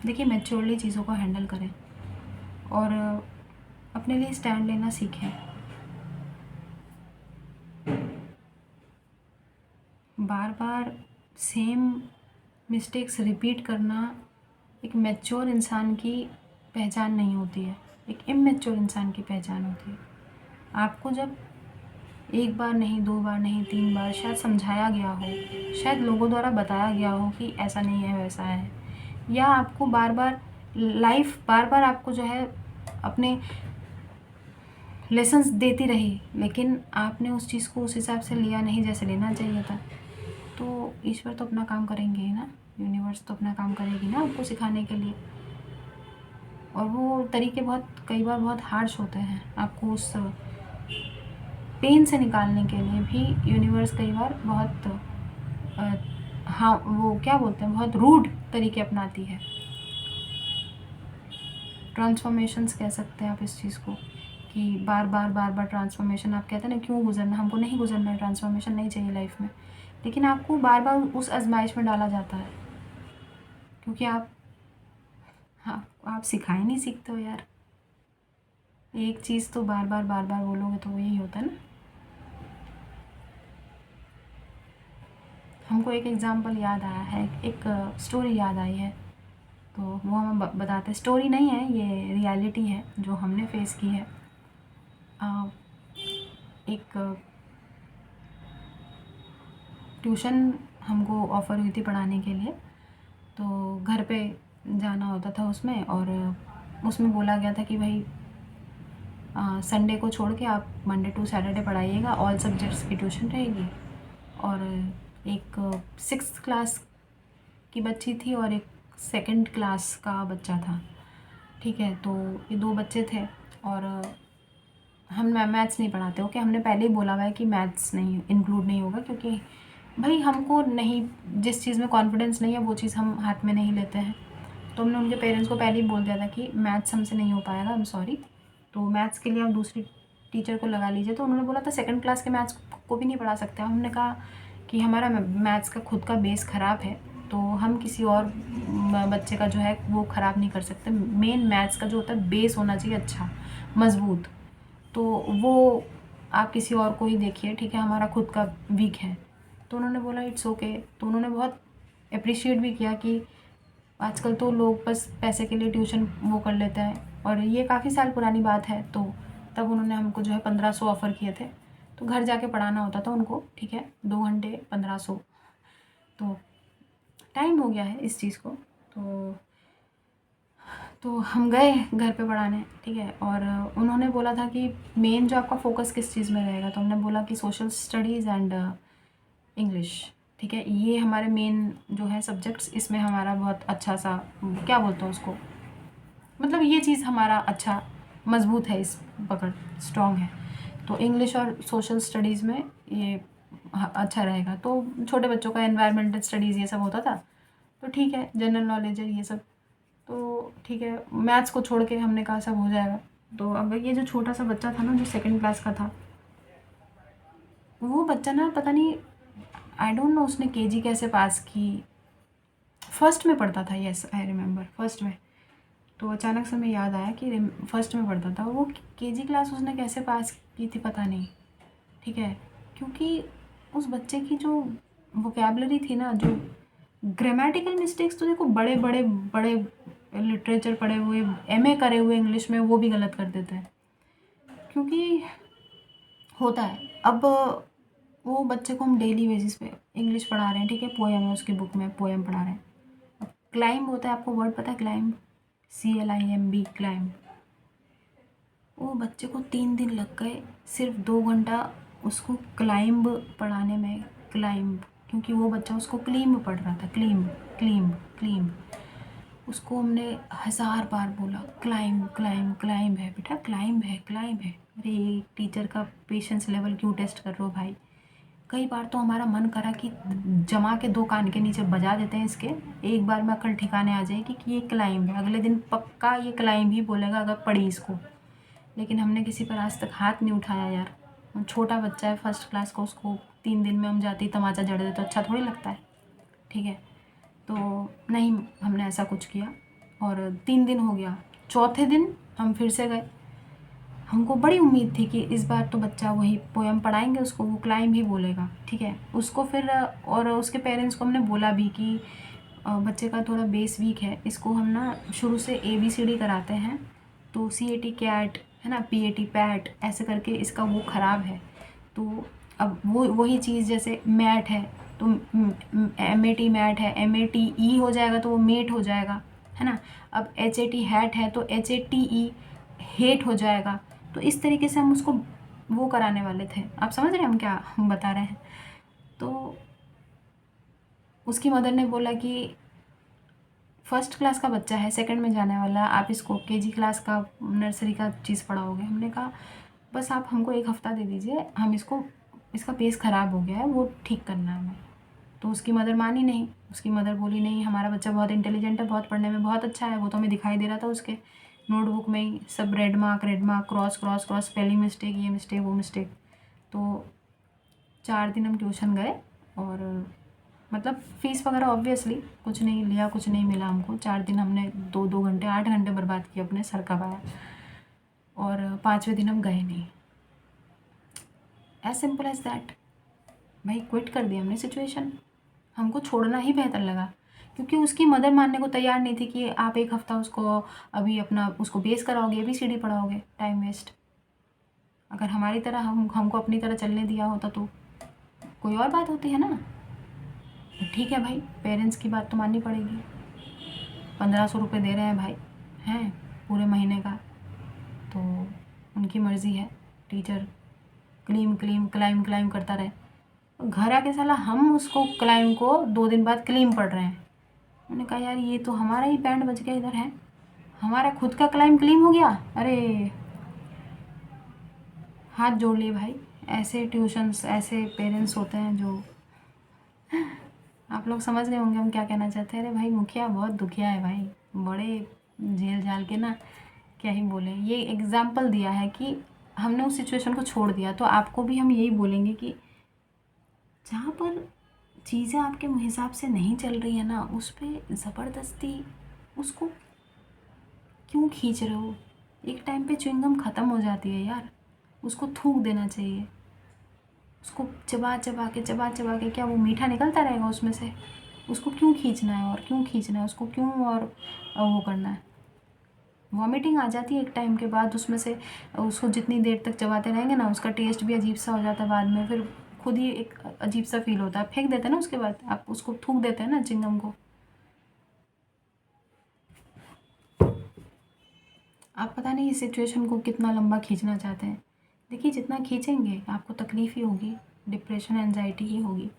देखिए, मैच्योरली चीज़ों को हैंडल करें और अपने लिए स्टैंड लेना सीखें। बार बार सेम मिस्टेक्स रिपीट करना एक मैच्योर इंसान की पहचान नहीं होती है, एक इमैच्योर इंसान की पहचान होती है। आपको जब एक बार नहीं, 2 बार नहीं, 3 बार शायद समझाया गया हो, शायद लोगों द्वारा बताया गया हो कि ऐसा नहीं है, वैसा है, या आपको बार बार लाइफ बार बार आपको जो है अपने लेसन्स देती रही, लेकिन आपने उस चीज़ को उस हिसाब से लिया नहीं जैसे लेना चाहिए था, तो ईश्वर तो अपना काम करेंगे ही ना, यूनिवर्स तो अपना काम करेगी ना आपको सिखाने के लिए। और वो तरीके कई बार बहुत हार्श होते हैं, आपको उस पेन से निकालने के लिए भी यूनिवर्स कई बार बहुत हाँ, वो क्या बोलते हैं, बहुत रूड तरीके अपनाती है। ट्रांसफॉर्मेशंस कह सकते हैं आप इस चीज़ को, कि बार बार ट्रांसफॉर्मेशन। आप कहते हैं ना, क्यों गुजरना, हमको नहीं गुजरना है, ट्रांसफॉर्मेशन नहीं चाहिए लाइफ में, लेकिन आपको बार बार उस आजमाइश में डाला जाता है, क्योंकि हाँ, आप सिखाए नहीं सीखते हो यार। एक चीज़ तो बार बार बोलोगे तो वो यही होता है ना। हमको एक एग्ज़ाम्पल याद आया है, एक स्टोरी याद आई है, तो वो हम बताते हैं। स्टोरी नहीं है, ये रियलिटी है जो हमने फेस की है। एक ट्यूशन हमको ऑफ़र हुई थी पढ़ाने के लिए, तो घर पे जाना होता था उसमें, और उसमें बोला गया था कि भाई संडे को छोड़ के आप मंडे टू सैटरडे पढ़ाइएगा, ऑल सब्जेक्ट्स की ट्यूशन रहेगी। और एक 6th क्लास की बच्ची थी और एक 2nd क्लास का बच्चा था, ठीक है। तो ये 2 बच्चे थे, और हम मैथ्स नहीं पढ़ाते, ओके। हमने पहले ही बोला हुआ है कि मैथ्स नहीं इंक्लूड नहीं होगा, क्योंकि भाई हमको नहीं, जिस चीज़ में कॉन्फिडेंस नहीं है वो चीज़ हम हाथ में नहीं लेते हैं। तो हमने उनके पेरेंट्स को पहले ही बोल दिया था कि मैथ्स हमसे नहीं हो पाएगा, आई एम सॉरी, तो मैथ्स के लिए आप दूसरी टीचर को लगा लीजिए। तो उन्होंने बोला था 2nd क्लास के मैथ्स को भी नहीं पढ़ा सकते। हमने कहा कि हमारा मैथ्स का खुद का बेस ख़राब है, तो हम किसी और बच्चे का जो है वो ख़राब नहीं कर सकते। मेन मैथ्स का जो होता है बेस होना चाहिए अच्छा, मज़बूत, तो वो आप किसी और को ही देखिए, ठीक है, हमारा खुद का वीक है। तो उन्होंने बोला इट्स ओके। तो उन्होंने बहुत अप्रिशिएट भी किया कि आजकल तो लोग बस पैसे के लिए ट्यूशन वो कर लेते हैं, और ये काफ़ी साल पुरानी बात है। तो तब उन्होंने हमको जो है 1500 ऑफ़र किए थे, तो घर जाके पढ़ाना होता था उनको, ठीक है, 2 घंटे 1500। तो टाइम हो गया है इस चीज़ को, तो हम गए घर पे पढ़ाने, ठीक है। और उन्होंने बोला था कि मेन जो आपका फ़ोकस किस चीज़ में रहेगा, तो हमने बोला कि सोशल स्टडीज़ एंड इंग्लिश, ठीक है, ये हमारे मेन जो है सब्जेक्ट्स, इसमें हमारा बहुत अच्छा सा, क्या बोलते हैं उसको, मतलब ये चीज़ हमारा अच्छा मज़बूत है, इस पकड़ स्ट्रॉन्ग है। तो इंग्लिश और सोशल स्टडीज़ में ये अच्छा रहेगा। तो छोटे बच्चों का एनवायरमेंटल स्टडीज़ ये सब होता था, तो ठीक है, जनरल नॉलेज है ये सब, तो ठीक है। मैथ्स को छोड़ के हमने कहा सब हो जाएगा। तो अब ये जो छोटा सा बच्चा था ना, जो 2nd क्लास का था, वो बच्चा ना, पता नहीं, आई डोंट नो उसने केजी कैसे पास की। फर्स्ट में पढ़ता था, यस आई रिमेंबर, फर्स्ट में। तो अचानक से हमें याद आया कि फर्स्ट में पढ़ता था वो, केजी क्लास उसने कैसे पास की थी पता नहीं, ठीक है, क्योंकि उस बच्चे की जो वोकेबलरी थी ना, जो ग्रामेटिकल मिस्टेक्स, तो देखो बड़े बड़े बड़े लिटरेचर पढ़े हुए, एमए करे हुए इंग्लिश में, वो भी गलत कर देते हैं, क्योंकि होता है। अब वो बच्चे को हम डेली बेसिस पे इंग्लिश पढ़ा रहे हैं, ठीक है, पोएम है उसकी बुक में, पोएम पढ़ा रहे हैं। अब क्लाइंब होता है, आपको वर्ड पता है क्लाइंब, CLIMB, क्लाइंब। वो बच्चे को 3 दिन लग गए सिर्फ 2 घंटा उसको क्लाइंब पढ़ाने में, क्लाइंब, क्योंकि वो बच्चा उसको क्लीम्ब पढ़ रहा था, क्लीम्ब क्लीम्ब क्लीम्ब। उसको हमने 1000 बार बोला क्लाइंब क्लाइंब, क्लाइंब है बेटा, क्लाइंब है, क्लाइंब है। अरे टीचर का पेशेंस लेवल क्यों टेस्ट कर रहे हो भाई। कई बार तो हमारा मन करा कि जमा के 2 कान के नीचे बजा देते हैं इसके, एक बार में अकल ठिकाने आ जाएगी कि ये क्लाइंब है, अगले दिन पक्का ये क्लाइंब ही बोलेगा अगर पढ़ी इसको। लेकिन हमने किसी पर आज तक हाथ नहीं उठाया यार। छोटा बच्चा है, फर्स्ट क्लास का, उसको 3 दिन में हम जाते ही तमाचा जड़ दे तो अच्छा थोड़ी लगता है, ठीक है। तो नहीं, हमने ऐसा कुछ किया। और 3 दिन हो गया, चौथे दिन हम फिर से गए। हमको बड़ी उम्मीद थी कि इस बार तो बच्चा वही पोएम पढ़ाएंगे उसको, वो क्लाइंब ही बोलेगा, ठीक है। उसको फिर और उसके पेरेंट्स को हमने बोला भी कि बच्चे का थोड़ा बेस वीक है, इसको हम ना शुरू से ABCD कराते हैं, तो CAT कैट है ना, PAT पैट, ऐसे करके इसका वो ख़राब है। तो अब वो वही चीज़ जैसे मैट है तो MAT मैट है, MATE हो जाएगा तो वो मेट हो जाएगा, है ना। अब HAT हैट है तो HATE हेट हो जाएगा। तो इस तरीके से हम उसको वो कराने वाले थे, आप समझ रहे हैं हम क्या बता रहे हैं। तो उसकी मदर ने बोला कि फर्स्ट क्लास का बच्चा है, सेकंड में जाने वाला, आप इसको KG क्लास का, नर्सरी का चीज़ पढ़ाओगे। हमने कहा बस आप हमको 1 हफ़्ता दे दीजिए, हम इसको, इसका पेस ख़राब हो गया है, वो ठीक करना है हमें। तो उसकी मदर मानी नहीं। उसकी मदर बोली नहीं, हमारा बच्चा बहुत इंटेलिजेंट है, बहुत पढ़ने में बहुत अच्छा है, वो तो हमें दिखाई दे रहा था उसके नोटबुक में ही सब red mark, cross cross cross, spelling mistake, ये मिस्टेक वो मिस्टेक। तो 4 दिन हम ट्यूशन गए और मतलब फ़ीस वगैरह ऑब्वियसली कुछ नहीं लिया, कुछ नहीं मिला हमको। 4 दिन हमने 2-2 घंटे, 8 घंटे बर्बाद किए अपने सर का पाया, और 5वें दिन हम गए नहीं। As simple as that. भाई क्विट कर दिया हमने सिचुएशन, हमको छोड़ना ही बेहतर लगा, क्योंकि उसकी मदर मानने को तैयार नहीं थी कि आप 1 हफ़्ता उसको अभी अपना उसको बेस कराओगे, ABCD पढ़ाओगे, टाइम वेस्ट। अगर हमारी तरह हमको अपनी तरह चलने दिया होता तो कोई और बात होती है ना। ठीक है भाई, पेरेंट्स की बात तो माननी पड़ेगी। 1500 रुपये दे रहे हैं भाई, हैं पूरे महीने का, तो उनकी मर्ज़ी है। टीचर क्लीम क्लीम क्लाइम क्लाइम करता रहे, घर आके साला हम उसको क्लाइम को 2 दिन बाद क्लीम पढ़ रहे हैं। मैंने कहा यार ये तो हमारा ही बैंड बज गया इधर है, हमारा खुद का क्लाइम क्लीम हो गया। अरे हाथ जोड़ लिए भाई, ऐसे ट्यूशन्स, ऐसे पेरेंट्स होते हैं जो, आप लोग समझ गए होंगे हम क्या कहना चाहते हैं। अरे भाई मुखिया बहुत दुखिया है भाई, बड़े झेल झाल के ना, क्या ही बोले। ये एग्जाम्पल दिया है कि हमने उस सिचुएशन को छोड़ दिया, तो आपको भी हम यही बोलेंगे कि जहाँ पर चीज़ें आपके हिसाब से नहीं चल रही है ना, उस पर ज़बरदस्ती उसको क्यों खींच रहे हो। एक टाइम पे च्युइंगम ख़त्म हो जाती है यार, उसको थूक देना चाहिए। उसको चबा चबा के क्या वो मीठा निकलता रहेगा उसमें से, उसको क्यों खींचना है, और क्यों खींचना है उसको, क्यों और वो करना है। वॉमिटिंग आ जाती है एक टाइम के बाद उसमें से, उसको जितनी देर तक चबाते रहेंगे ना, उसका टेस्ट भी अजीब सा हो जाता है बाद में, फिर खुद ही एक अजीब सा फील होता है, फेंक देते हैं ना उसके बाद, आप उसको थूक देते हैं ना चिंगम को। आप पता नहीं इस सिचुएशन को कितना लंबा खींचना चाहते हैं। देखिए जितना खींचेंगे आपको तकलीफ़ ही होगी, डिप्रेशन एंजाइटी ही होगी।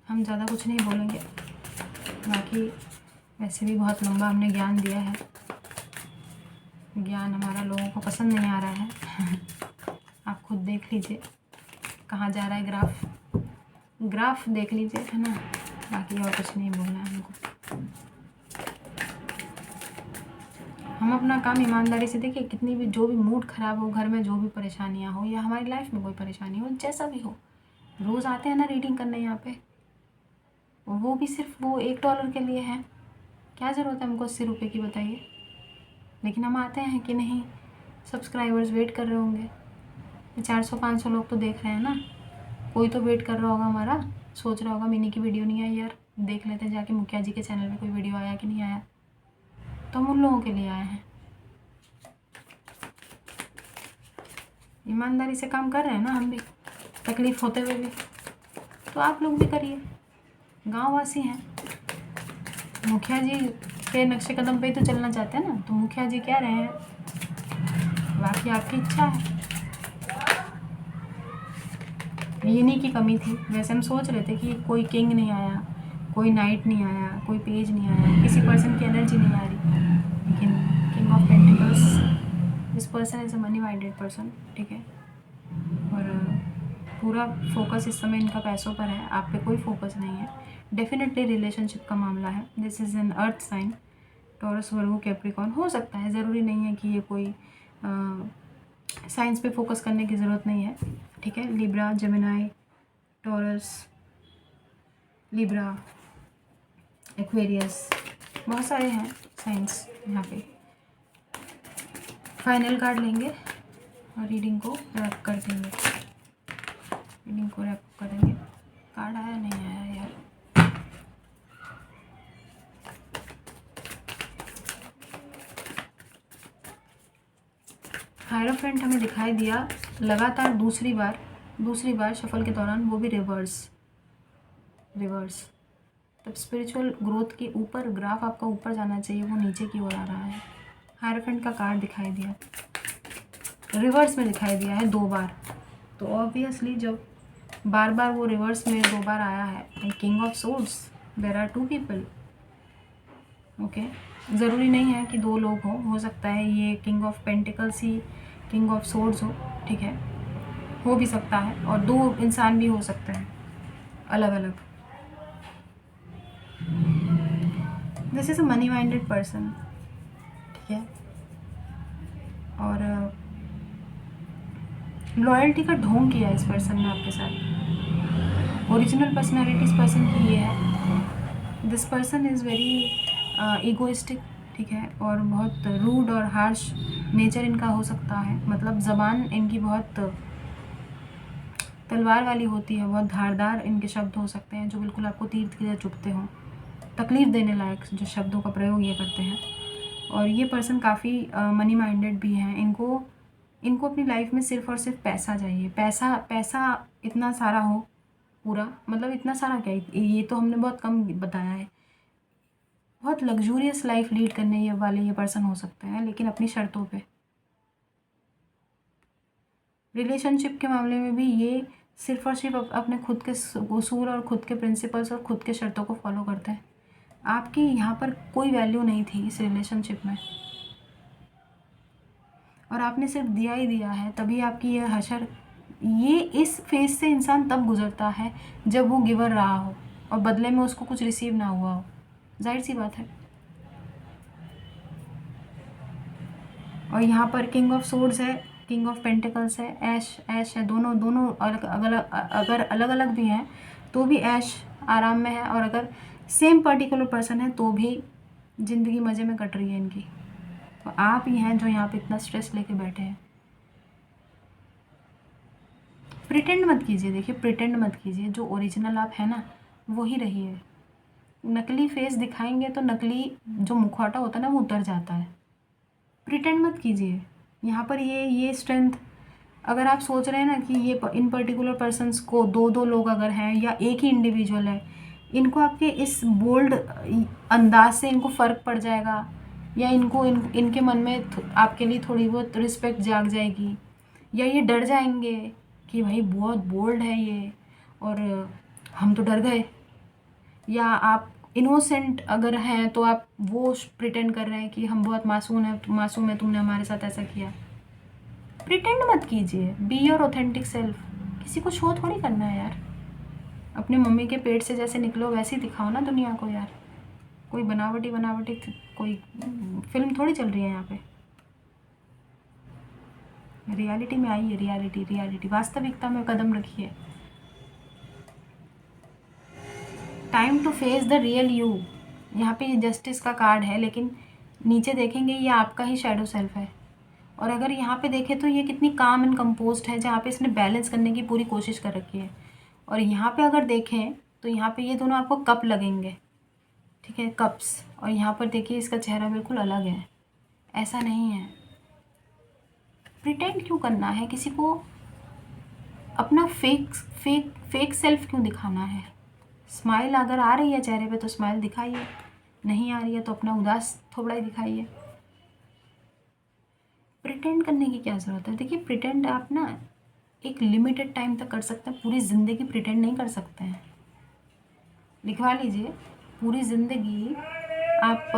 हम ज़्यादा कुछ नहीं बोलेंगे, बाकी वैसे भी बहुत लंबा हमने ज्ञान दिया है, ज्ञान हमारा लोगों को पसंद नहीं आ रहा है। आप खुद देख लीजिए कहाँ जा रहा है ग्राफ, ग्राफ देख लीजिए, है ना। बाकी और कुछ नहीं बोलना है हमको। हम अपना काम ईमानदारी से, देखिए कितनी भी जो भी मूड ख़राब हो, घर में जो भी परेशानियाँ हो, या हमारी लाइफ में कोई परेशानी हो, जैसा भी हो, रोज़ आते हैं ना रीडिंग करने यहाँ पे, वो भी सिर्फ वो $1 के लिए है। क्या ज़रूरत है हमको 80 रुपये की, बताइए। लेकिन हम आते हैं कि नहीं, सब्सक्राइबर्स वेट कर रहे होंगे, 400-500 लोग तो देख रहे हैं ना, कोई तो वेट कर रहा होगा हमारा, सोच रहा होगा मिनी की वीडियो नहीं आई यार, देख लेते हैं जाके मुखिया जी के चैनल पे कोई वीडियो आया कि नहीं आया। तो हम उन लोगों के लिए आए हैं, ईमानदारी से काम कर रहे हैं ना हम भी, तकलीफ़ होते हुए भी। तो आप लोग भी करिए, गाँव वासी हैं, मुखिया जी के नक्शे कदम पे ही तो चलना चाहते हैं ना, तो मुखिया जी कह रहे हैं, बाकी आपकी इच्छा है। ये नहीं की कमी थी, वैसे हम सोच रहे थे कि कोई किंग नहीं आया, कोई नाइट नहीं आया, कोई पेज नहीं आया, किसी पर्सन की एनर्जी नहीं आ रही, लेकिन king of pentacles, this person is a money minded person, ठीक है। और पूरा फोकस इस समय इनका पैसों पर है, आप पे कोई फोकस नहीं है। डेफिनेटली रिलेशनशिप का मामला है। This is an earth sign, Taurus, Virgo, Capricorn हो सकता है, ज़रूरी नहीं है कि ये कोई साइंस पे फोकस करने की ज़रूरत नहीं है, ठीक है। Libra, Gemini, taurus, Libra, Aquarius, बहुत सारे हैं साइंस यहाँ पे। फाइनल कार्ड लेंगे और रीडिंग को रैप कर देंगे, रीडिंग को रैप करेंगे। कार्ड आया नहीं आया यार, हायरोफेंट हमें दिखाई दिया लगातार दूसरी बार शफल के दौरान, वो भी रिवर्स। तब स्पिरिचुअल ग्रोथ के ऊपर ग्राफ आपका ऊपर जाना चाहिए, वो नीचे की ओर आ रहा है। हायरोफेंट का कार्ड दिखाई दिया, रिवर्स में दिखाई दिया है 2 बार, तो ऑब्वियसली जब बार बार वो रिवर्स में 2 बार आया है, king of swords, there are 2 people, okay. ज़रूरी नहीं है कि 2 लोग हो सकता है ये king of pentacles he king of swords हो, ठीक है, हो भी सकता है, और 2 इंसान भी हो सकते हैं अलग अलग। This is a money minded person, ठीक है, और लॉयल्टी का ढोंग किया इस पर्सन ने आपके साथ। ओरिजिनल पर्सनैलिटी इस पर्सन की ये है, this person is very egoistic, ठीक है, और बहुत रूड और हार्श नेचर इनका हो सकता है। मतलब ज़बान इनकी बहुत तलवार वाली होती है, बहुत धारदार इनके शब्द हो सकते हैं, जो बिल्कुल आपको तीर की तरह चुभते हों, तकलीफ़ देने लायक जो शब्दों का प्रयोग ये करते हैं। और ये पर्सन काफ़ी मनी माइंडेड भी हैं। इनको अपनी लाइफ में सिर्फ़ और सिर्फ पैसा चाहिए, पैसा इतना सारा हो पूरा, मतलब इतना सारा क्या, ये तो हमने बहुत कम बताया है। बहुत लग्जूरियस लाइफ लीड करने वाले ये पर्सन हो सकते हैं, लेकिन अपनी शर्तों पे। रिलेशनशिप के मामले में भी ये सिर्फ़ और सिर्फ अपने खुद के उसूल और खुद के प्रिंसिपल्स और खुद के शर्तों को फॉलो करते हैं। आपकी यहाँ पर कोई वैल्यू नहीं थी इस रिलेशनशिप में, और आपने सिर्फ दिया ही दिया है, तभी आपकी ये हशर। ये इस फेज से इंसान तब गुजरता है जब वो गिवर रहा हो और बदले में उसको कुछ रिसीव ना हुआ हो, जाहिर सी बात है। और यहाँ पर किंग ऑफ सोर्ड्स है, किंग ऑफ पेंटिकल्स है, ऐश है, दोनों अगर अलग अलग भी हैं तो भी ऐश आराम में है, और अगर सेम पर्टिकुलर पर्सन है तो भी ज़िंदगी मज़े में कट रही है इनकी। तो आप ही हैं जो यहाँ पे इतना स्ट्रेस लेके बैठे हैं। प्रिटेंड मत कीजिए, देखिए प्रिटेंड मत कीजिए, जो ओरिजिनल आप है ना वही रहिए। नकली फेस दिखाएंगे तो नकली जो मुखौटा होता है ना वो उतर जाता है। प्रिटेंड मत कीजिए। यहाँ पर ये स्ट्रेंथ, अगर आप सोच रहे हैं ना कि ये इन पर्टिकुलर पर्सन्स को 2 लोग अगर हैं या एक ही इंडिविजुअल है, इनको आपके इस बोल्ड अंदाज से इनको फ़र्क पड़ जाएगा, या इनके मन में आपके लिए थोड़ी बहुत रिस्पेक्ट जाग जाएगी, या ये डर जाएंगे कि भाई बहुत बोल्ड है ये और हम तो डर गए, या आप इनोसेंट अगर हैं तो आप वो प्रिटेंड कर रहे हैं कि हम बहुत मासूम है, तुमने हमारे साथ ऐसा किया। प्रिटेंड मत कीजिए, बी योर ऑथेंटिक सेल्फ। किसी को शो थोड़ी करना है यार, अपने मम्मी के पेट से जैसे निकलो वैसे ही दिखाओ ना दुनिया को यार। कोई बनावटी कोई फिल्म थोड़ी चल रही है यहाँ पे। रियलिटी में आइए, रियलिटी वास्तविकता में कदम रखिए। Time to face the real you. यहाँ पे ये जस्टिस का कार्ड है, लेकिन नीचे देखेंगे ये आपका ही शैडो सेल्फ है। और अगर यहाँ पे देखें तो ये कितनी काम एंड कंपोज्ड है, जहाँ पे इसने बैलेंस करने की पूरी कोशिश कर रखी है। और यहाँ पे अगर देखें तो यहाँ पे ये दोनों आपको कप लगेंगे, ठीक है, कप्स। और यहाँ पर देखिए इसका चेहरा बिल्कुल अलग है, ऐसा नहीं है। प्रिटेंड क्यों करना है, किसी को अपना फेक सेल्फ क्यों दिखाना है? स्माइल अगर आ रही है चेहरे पे तो स्माइल दिखाइए, नहीं आ रही है तो अपना उदास थोड़ा ही दिखाइए। प्रिटेंड करने की क्या ज़रूरत है? देखिए, प्रिटेंड आप ना एक लिमिटेड टाइम तक कर सकते हैं, पूरी ज़िंदगी प्रिटेंड नहीं कर सकते हैं। लिखवा लीजिए, पूरी ज़िंदगी आप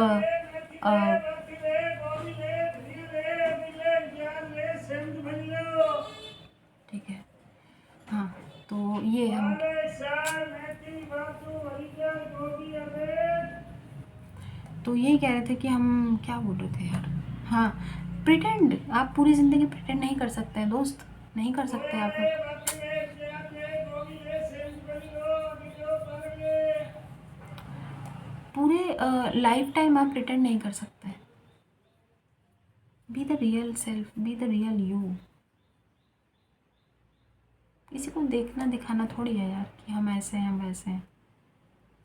ठीक है। हाँ, तो ये हम तो यही कह रहे थे कि हम क्या बोल रहे थे यार? हाँ, प्रिटेंड आप पूरी ज़िंदगी प्रिटेंड नहीं कर सकते हैं दोस्त, नहीं कर सकते आप। पूरे लाइफ टाइम आप प्रिटेंड नहीं कर सकते। Be the real self, be the real you. किसी को देखना दिखाना थोड़ी है यार कि हम ऐसे हैं हम वैसे हैं।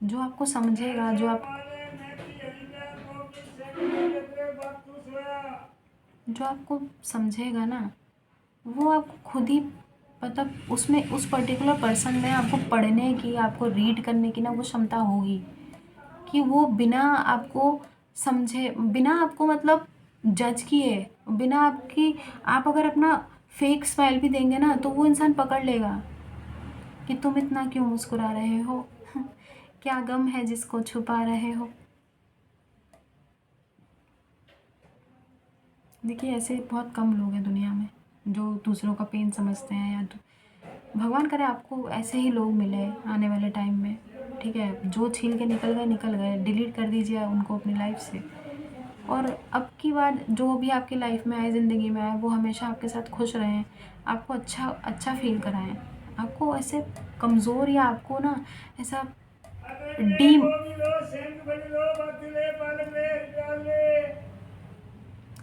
जो आपको समझेगा, जो आपको समझेगा ना, वो आपको खुद ही, मतलब उसमें उस पर्टिकुलर पर्सन में आपको पढ़ने की, आपको रीड करने की ना वो क्षमता होगी कि वो बिना आपको समझे, बिना आपको मतलब जज किए, बिना आपकी, आप अगर अपना फेक स्माइल भी देंगे ना तो वो इंसान पकड़ लेगा कि तुम इतना क्यों मुस्कुरा रहे हो, क्या गम है जिसको छुपा रहे हो। देखिए, ऐसे बहुत कम लोग हैं दुनिया में जो दूसरों का पेन समझते हैं, या भगवान करे आपको ऐसे ही लोग मिले आने वाले टाइम में। ठीक है, जो छील के निकल गए, डिलीट कर दीजिए उनको अपनी लाइफ से। और अब की बार जो भी आपकी लाइफ में आए, ज़िंदगी में आए, वो हमेशा आपके साथ खुश रहें, आपको अच्छा फील कराएं। आपको ऐसे कमज़ोर या आपको ना ऐसा डीम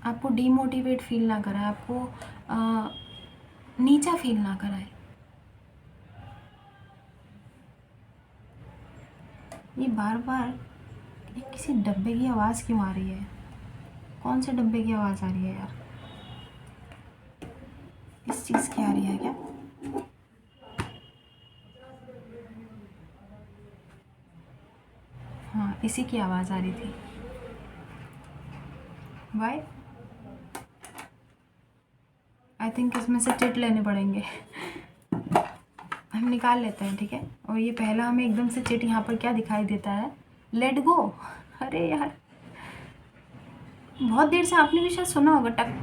आपको डीमोटिवेट फील ना कराए, आपको नीचा फील ना कराए। ये बार बार ये किसी डब्बे की आवाज़ क्यों आ रही है? कौन से डब्बे की आवाज़ आ रही है यार? इस चीज़ की आ रही है क्या? हाँ, इसी की आवाज़ आ रही थी। वाई? आई थिंक इसमें से चिट लेने पड़ेंगे। हम निकाल लेते हैं, ठीक है। और ये पहला हमें एकदम से चिट यहाँ पर क्या दिखाई देता है? Let go. अरे यार, बहुत देर से आपने भी शायद सुना होगा, टक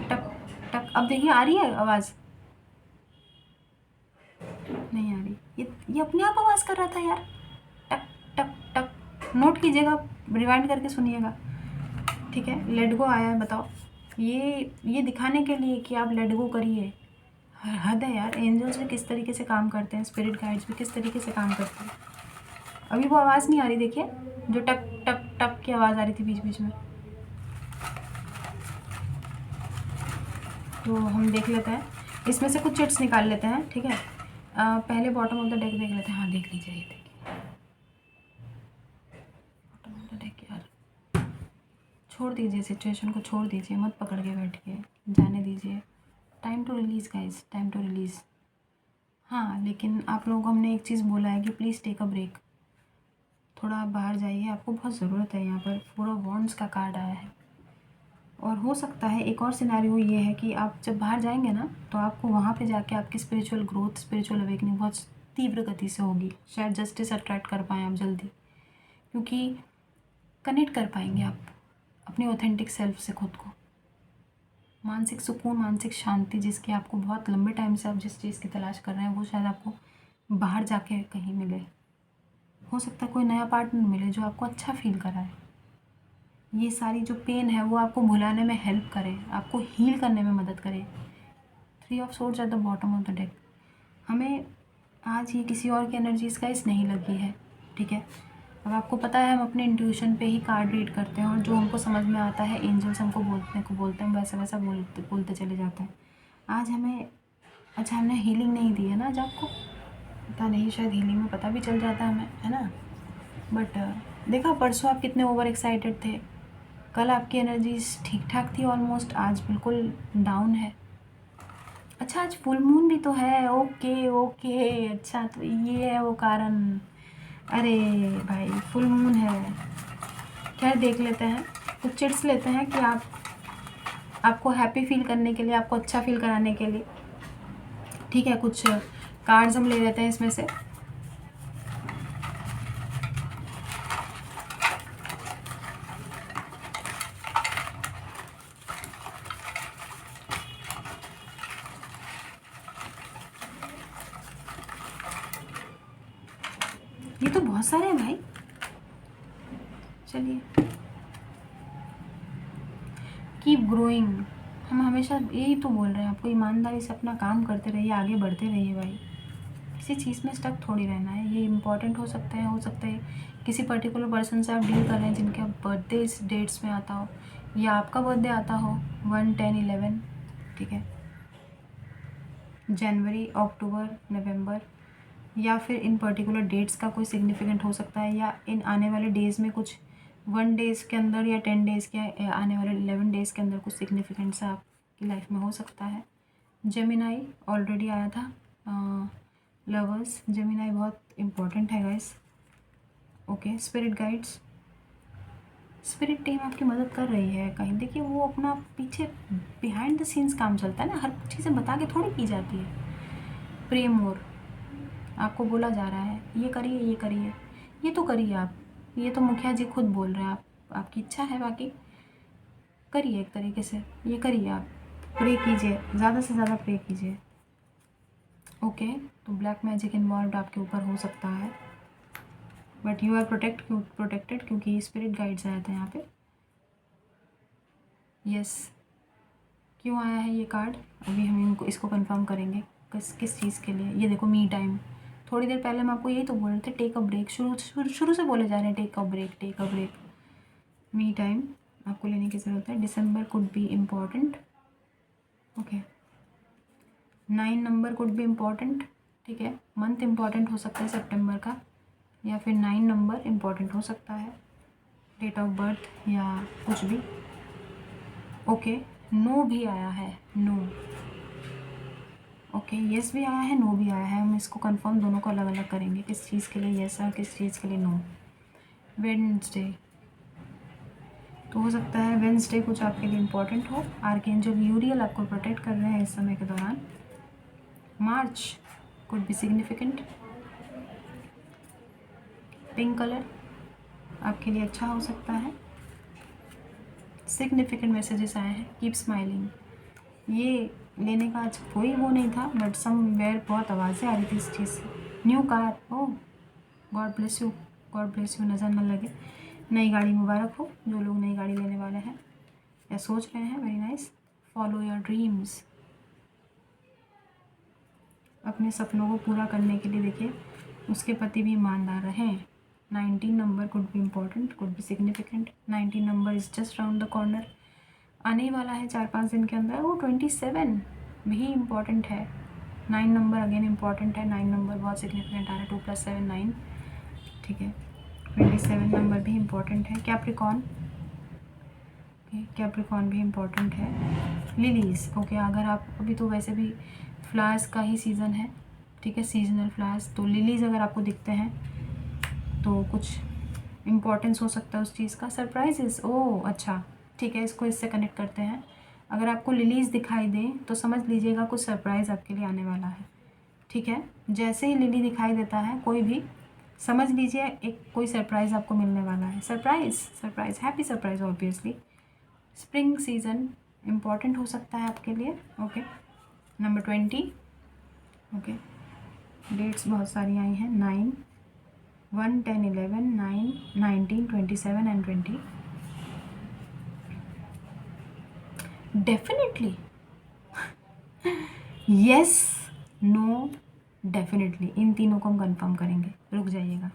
टक टक। अब देखिए, आ रही है आवाज़? नहीं आ रही। ये अपने आप आवाज़ कर रहा था यार, टक टक टक। नोट कीजिएगा, रिवाइंड करके सुनिएगा, ठीक है। लेट गो आया है, बताओ। ये दिखाने के लिए कि आप लेट गो करिए। हद है यार, एंजल्स भी किस तरीके से काम करते हैं, स्पिरिट गाइड्स भी किस तरीके से काम करते हैं। अभी वो आवाज़ नहीं आ रही, देखिए, जो टक टक टक की आवाज़ आ रही थी बीच बीच में। तो हम देख लेते हैं, इसमें से कुछ चिट्स निकाल लेते हैं, ठीक है। पहले बॉटम ऑफ द डेक देख लेते हैं। हाँ, देख लीजिए, ये देखिए बॉटम ऑफ द डेक। यार छोड़ दीजिए, सिचुएशन को छोड़ दीजिए, मत पकड़ के बैठिए, जाने दीजिए। Time to release guys, time to release. हाँ, लेकिन आप लोगों को हमने एक चीज़ बोला है कि प्लीज़ टेक अ ब्रेक, थोड़ा आप बाहर जाइए, आपको बहुत ज़रूरत है। यहाँ पर 4 ऑफ वॉन्ड्स का कार्ड आया है। और हो सकता है एक और सिनेरियो ये है कि आप जब बाहर जाएंगे ना तो आपको वहाँ पे जाके आपकी स्पिरिचुअल ग्रोथ, स्पिरिचुअल अवेकनिंग बहुत तीव्र गति से होगी। शायद जस्टिस अट्रैक्ट कर पाएँ आप जल्दी, क्योंकि कनेक्ट कर पाएंगे आप अपने ऑथेंटिक सेल्फ से खुद को। मानसिक सुकून, मानसिक शांति, जिसकी आपको बहुत लंबे टाइम से आप जिस चीज़ की तलाश कर रहे हैं, वो शायद आपको बाहर जाके कहीं मिले। हो सकता है कोई नया पार्टनर मिले जो आपको अच्छा फील कराए। ये सारी जो पेन है वो आपको भुलाने में हेल्प करे, आपको हील करने में मदद करे। 3 of swords at the bottom of the deck. हमें आज ये किसी और की एनर्जीज का इस नहीं लगी है, ठीक है। अब आपको पता है, हम अपने इंट्यूशन पे ही कार्ड रीड करते हैं और जो हमको समझ में आता है, एंजल्स हमको बोलते हैं, वैसा वैसा बोलते चले जाते हैं। आज हमें, अच्छा, हमने हीलिंग नहीं दी है ना आज आपको? पता नहीं, शायद हीलिंग में पता भी चल जाता हमें, है ना। बट देखा, परसों आप कितने ओवर एक्साइटेड थे, कल आपकी एनर्जीज ठीक ठाक थी ऑलमोस्ट, आज बिल्कुल डाउन है। अच्छा आज फुल मून भी तो है। ओके ओके, अच्छा तो ये है वो कारण। अरे भाई फुल मून है। खैर देख लेते हैं, कुछ चिट्स लेते हैं कि आपको हैप्पी फील करने के लिए, आपको अच्छा फील कराने के लिए। ठीक है, कुछ कार्ड्स हम ले लेते हैं इसमें से। ये तो बहुत सारे हैं भाई। चलिए, कीप ग्रोइंग। हम हमेशा यही तो बोल रहे हैं आपको, ईमानदारी से अपना काम करते रहिए, आगे बढ़ते रहिए भाई। किसी चीज़ में स्टक थोड़ी रहना है। ये इम्पॉर्टेंट हो सकता है किसी पर्टिकुलर पर्सन से आप डील कर रहे हैं जिनका बर्थडे इस डेट्स में आता हो, या आपका बर्थडे आता हो 1, 10, 11। ठीक है, जनवरी, अक्टूबर, नवंबर, या फिर इन पर्टिकुलर डेट्स का कोई सिग्निफिकेंट हो सकता है, या इन आने वाले डेज़ में कुछ 1 डेज़ के अंदर या 10 डेज़ के आने वाले 11 डेज़ के अंदर कुछ सिग्निफिकेंट सा आपकी लाइफ में हो सकता है। जेमिनाई ऑलरेडी आया था। लवर्स, जेमिनाई बहुत इम्पोर्टेंट है guys. Okay, spirit guides, spirit team आपकी मदद कर रही है कहीं। देखिए वो अपना पीछे बिहाइंड द सीन्स काम चलता है ना, हर चीज़ें बता के थोड़ी की जाती है। प्रे मोर, आपको बोला जा रहा है ये करिए, ये करिए, ये तो करिए आप। ये तो मुखिया जी खुद बोल रहे हैं, आपकी इच्छा है, बाकी करिए एक तरीके से, ये करिए आप। प्रे कीजिए, ज़्यादा से ज़्यादा प्रे कीजिए। ओके, तो ब्लैक मैजिक इन्वॉल्व आपके ऊपर हो सकता है, बट यू आर प्रोटेक्टेड क्योंकि स्पिरिट गाइड्स आए थे यहाँ पे। यस, क्यों आया है ये कार्ड अभी हम इसको कंफर्म करेंगे किस चीज़ के लिए। ये देखो, मी टाइम। थोड़ी देर पहले हम आपको यही तो बोल रहे थे, टेक अ ब्रेक। शुरू से बोले जा रहे हैं, take a break, take a break. Me time आपको लेने की ज़रूरत है। December could be important. Okay, 9 number could be important. ठीक है, मंथ इम्पॉर्टेंट हो सकता है सितंबर का, या फिर 9 नंबर इम्पॉर्टेंट हो सकता है, डेट ऑफ बर्थ या कुछ भी। ओके, नो भी आया है, नो। ओके, येस भी आया है, नो भी आया है। हम इसको कंफर्म दोनों को अलग अलग करेंगे, किस चीज़ के लिए येस और किस चीज़ के लिए नो। वेडनेसडे, तो हो सकता है वेडनेसडे कुछ आपके लिए इम्पोर्टेंट हो। आर्कएंजल यूरियल आपको प्रोटेक्ट कर रहे हैं इस समय के दौरान। March could be significant. Pink colour आपके लिए अच्छा हो सकता है। सिग्निफिकेंट मैसेजेस आए हैं। कीप स्माइलिंग, ये लेने का आज कोई वो नहीं था, बट समवेयर बहुत आवाज़ें आ रही थी इस चीज़ से। New car, oh God bless you, God bless you, नज़र न लगे। नई गाड़ी मुबारक हो जो लोग नई गाड़ी लेने वाले हैं या सोच रहे हैं, very nice. Follow your dreams, अपने सपनों को पूरा करने के लिए देखिए उसके पति भी ईमानदार रहें। 19 number could be important, could be significant. 19 number is just round the corner, आने ही वाला है 4-5 दिन के अंदर। वो 27 भी इम्पॉर्टेंट है। 9 नंबर अगेन इम्पॉर्टेंट है। 9 नंबर बहुत सिग्निफिकेंट आ रहा है। 2 + 7 9। ठीक है, 27 नंबर भी इम्पॉर्टेंट है। कैप्रिकॉर्न, कैप्रिकॉर्न भी इम्पॉर्टेंट है। लिलीज़, ओके, अगर आप अभी तो वैसे भी फ्लावर्स का ही सीज़न है, ठीक है, सीजनल फ्लावर्स, तो लिलीज़ अगर आपको दिखते हैं तो कुछ इम्पोर्टेंस हो सकता है उस चीज़ का। सरप्राइजेस, ओह अच्छा, ठीक है, इसको इससे कनेक्ट करते हैं। अगर आपको लिलीज़ दिखाई दें तो समझ लीजिएगा कुछ सरप्राइज़ आपके लिए आने वाला है। ठीक है, जैसे ही लिली दिखाई देता है कोई भी, समझ लीजिए एक कोई सरप्राइज़ आपको मिलने वाला है। Surprise, surprise, happy surprise obviously. Spring season important हो सकता है आपके लिए। Okay, number 20। ओके, डेट्स बहुत सारी आई हैं। 9, 1, 10, 11, 9, 19, 27 and 20। Definitely, yes, no, definitely, इन तीनों को हम कंफर्म करेंगे। रुक जाइएगा।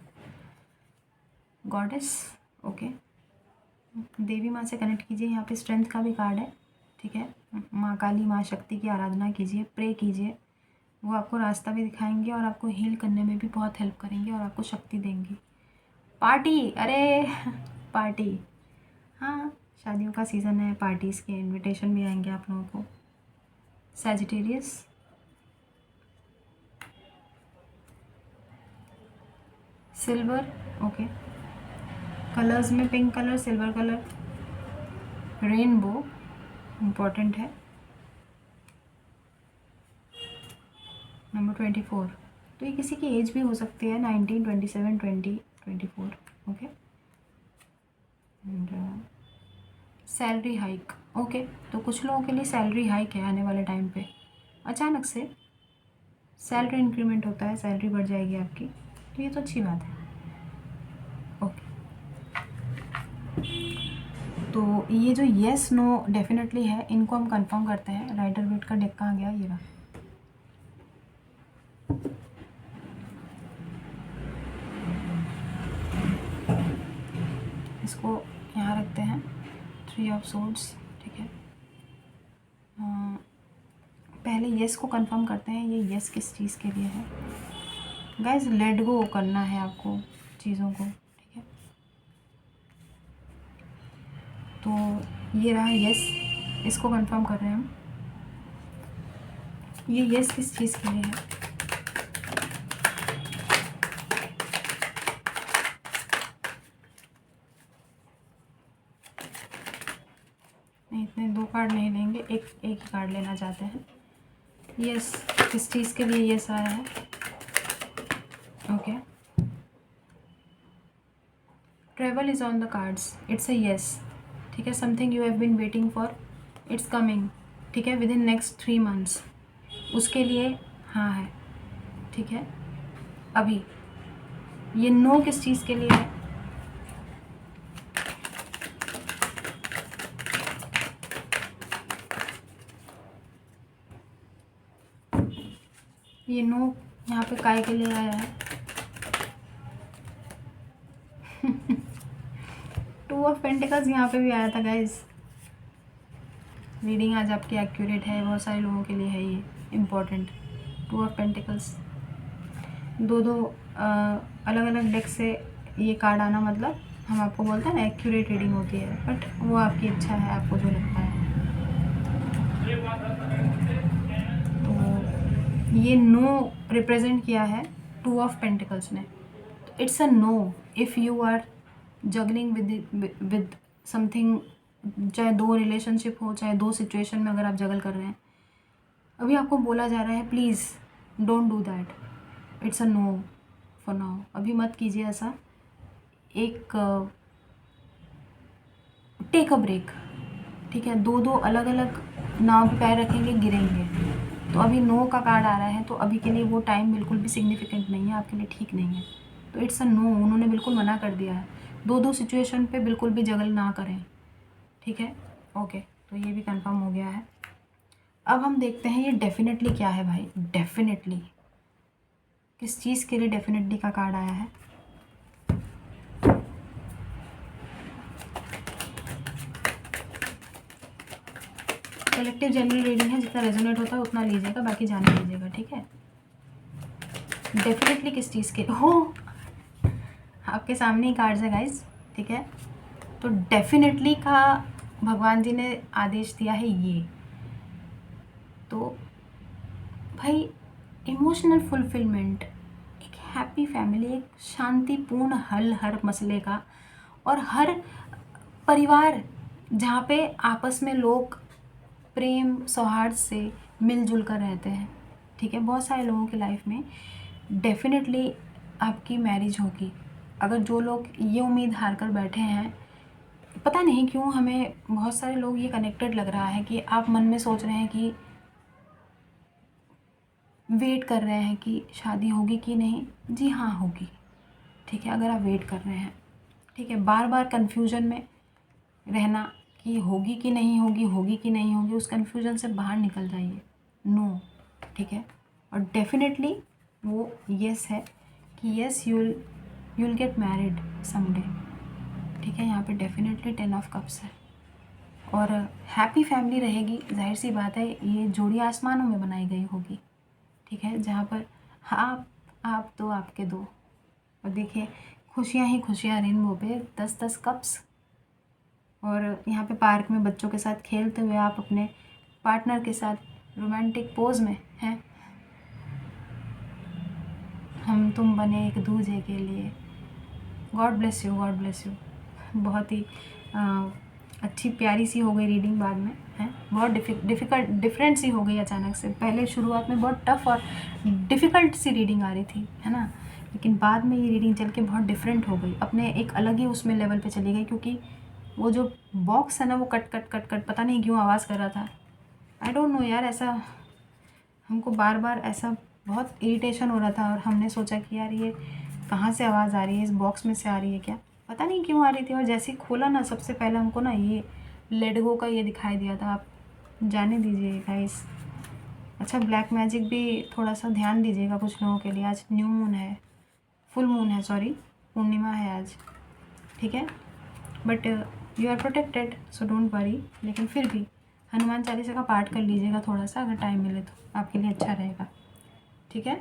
गॉडेस, ओके, देवी माँ से कनेक्ट कीजिए। यहाँ पे स्ट्रेंथ का भी कार्ड है। ठीक है, माँ काली, माँ शक्ति की आराधना कीजिए, प्रे कीजिए। वो आपको रास्ता भी दिखाएंगे और आपको हील करने में भी बहुत हेल्प करेंगे और आपको शक्ति देंगी। पार्टी, अरे पार्टी, हाँ, शादियों का सीज़न है, पार्टीज़ के इनविटेशन भी आएंगे आप लोगों को। Sagittarius, silver, okay. कलर्स में pink colour, silver colour, rainbow important है। नंबर 24, तो ये किसी की एज भी हो सकती है, 19, 27, 20, 24, okay. And salary hike, okay. तो कुछ लोगों के लिए सैलरी हाइक है आने वाले टाइम पे, अचानक से सैलरी इंक्रीमेंट होता है, सैलरी बढ़ जाएगी आपकी, तो ये तो अच्छी बात है, ओके। तो ये जो येस नो डेफिनेटली है, इनको हम कंफर्म करते हैं। राइडर वेट का डेक कहाँ गया, ये रहा। इसको यहाँ रखते हैं, 3 ऑफ सोर्ड्स, ठीक है। पहले येस को कंफर्म करते हैं, ये येस किस चीज़ के लिए है। गाइस लेट गो करना है आपको चीज़ों को, ठीक है। तो ये रहा येस, इसको कंफर्म कर रहे हैं हम। ये येस किस चीज़ के लिए है। नहीं, इतने 2 कार्ड नहीं लेंगे, एक ही कार्ड लेना चाहते हैं। यस किस चीज़ के लिए यस आया है, okay. Travel is on the cards, it's a yes, ठीक है। Something you have been waiting for, it's coming, ठीक है, विद इन नेक्स्ट 3 मंथ्स, उसके लिए हाँ है, ठीक है। अभी ये नो किस चीज़ के लिए है, ये नो यहाँ पे काय के लिए आया है। 2 ऑफ पेंटिकल्स यहाँ पे भी आया था गाइज। रीडिंग आज आपकी एक्यूरेट है, बहुत सारे लोगों के लिए है ये इम्पोर्टेंट। 2 ऑफ पेंटिकल्स, दो अलग अलग डेक से ये कार्ड आना, मतलब हम आपको बोलते हैं ना एक्यूरेट रीडिंग होती है, बट वो आपकी इच्छा है, आपको जो लगता है। तो ये नो रिप्रेजेंट किया है 2 ऑफ पेंटिकल्स ने। It's a no if you are juggling with something, चाहे 2 रिलेशनशिप हो, चाहे 2 सिचुएशन में अगर आप जगल कर रहे हैं, अभी आपको बोला जा रहा है please don't do that, it's a no for now, अभी मत कीजिए ऐसा। एक टेक अ ब्रेक, ठीक है। 2 अलग अलग नाव पे पैर रखेंगे, गिरेंगे। तो अभी नो का कार्ड आ रहा है, तो अभी के लिए वो टाइम बिल्कुल भी सिग्निफिकेंट नहीं है, आपके लिए ठीक नहीं है। तो इट्स अ नो, उन्होंने बिल्कुल मना कर दिया है। 2 सिचुएशन पे बिल्कुल भी जगल ना करें, ठीक है, ओके। तो ये भी कंफर्म हो गया है। अब हम देखते हैं ये डेफिनेटली क्या है भाई। डेफिनेटली किस चीज़ के लिए डेफिनेटली का कार्ड आया है। कलेक्टिव जनरल रीडिंग है, जितना रेजोनेट होता है उतना लीजिएगा, बाकी जाने लीजिएगा, ठीक है। डेफिनेटली किस चीज़ के हो, आपके सामने ही कार्ड्स है गाइज, ठीक है। तो डेफिनेटली का भगवान जी ने आदेश दिया है ये, तो भाई इमोशनल फुलफिलमेंट, एक हैप्पी फैमिली, एक शांतिपूर्ण हल हर मसले का, और हर परिवार जहाँ पे आपस में लोग प्रेम सौहार्द से मिलजुल कर रहते हैं, ठीक है। बहुत सारे लोगों की लाइफ में डेफिनेटली आपकी मैरिज होगी। अगर जो लोग ये उम्मीद हार कर बैठे हैं, पता नहीं क्यों हमें बहुत सारे लोग ये कनेक्टेड लग रहा है कि आप मन में सोच रहे हैं कि वेट कर रहे हैं कि शादी होगी कि नहीं, जी हाँ होगी, ठीक है। अगर आप वेट कर रहे हैं, ठीक है, बार बार कन्फ्यूजन में रहना कि होगी कि नहीं होगी, होगी कि नहीं होगी, उस कन्फ्यूजन से बाहर निकल जाइए, नो, ठीक है। और डेफिनेटली वो येस है कि yes you will get married someday, ठीक है। यहाँ पे डेफिनेटली 10 ऑफ कप्स है, और हैप्पी फैमिली रहेगी। जाहिर सी बात है ये जोड़ी आसमानों में बनाई गई होगी, ठीक है, जहाँ पर आप दो, आपके 2, और देखिए खुशियाँ ही खुशियाँ रेनबो पे 10-10 कप्स। और यहाँ पे पार्क में बच्चों के साथ खेलते हुए आप अपने पार्टनर के साथ रोमांटिक पोज में हैं, हम तुम बने एक दूजे के लिए, God bless you, God bless you. बहुत ही अच्छी प्यारी सी हो गई रीडिंग बाद में, है बहुत डिफरेंट सी हो गई अचानक से। पहले शुरुआत में बहुत टफ और डिफ़िकल्ट सी रीडिंग आ रही थी, है ना, लेकिन बाद में ये रीडिंग चल के बहुत डिफरेंट हो गई, अपने एक अलग ही उसमें लेवल पे चली गई, क्योंकि वो जो बॉक्स है ना वो कट कट कट कट पता नहीं क्यों आवाज़ कर रहा था। आई डोंट नो यार, ऐसा हमको बार बार ऐसा बहुत इरिटेशन हो रहा था, और हमने सोचा कि यार ये कहाँ से आवाज़ आ रही है, इस बॉक्स में से आ रही है क्या, पता नहीं क्यों आ रही थी। और जैसे ही खोला ना, सबसे पहले हमको ना ये लेट गो का ये दिखाई दिया था। आप जाने दीजिए गाइस। अच्छा, ब्लैक मैजिक भी थोड़ा सा ध्यान दीजिएगा कुछ लोगों के लिए। आज न्यू मून है, फुल मून है, सॉरी पूर्णिमा है आज, ठीक है, but you are protected, so don't worry. लेकिन फिर भी हनुमान चालीसा का पाठ कर लीजिएगा थोड़ा सा, अगर टाइम मिले तो आपके लिए अच्छा रहेगा, ठीक है।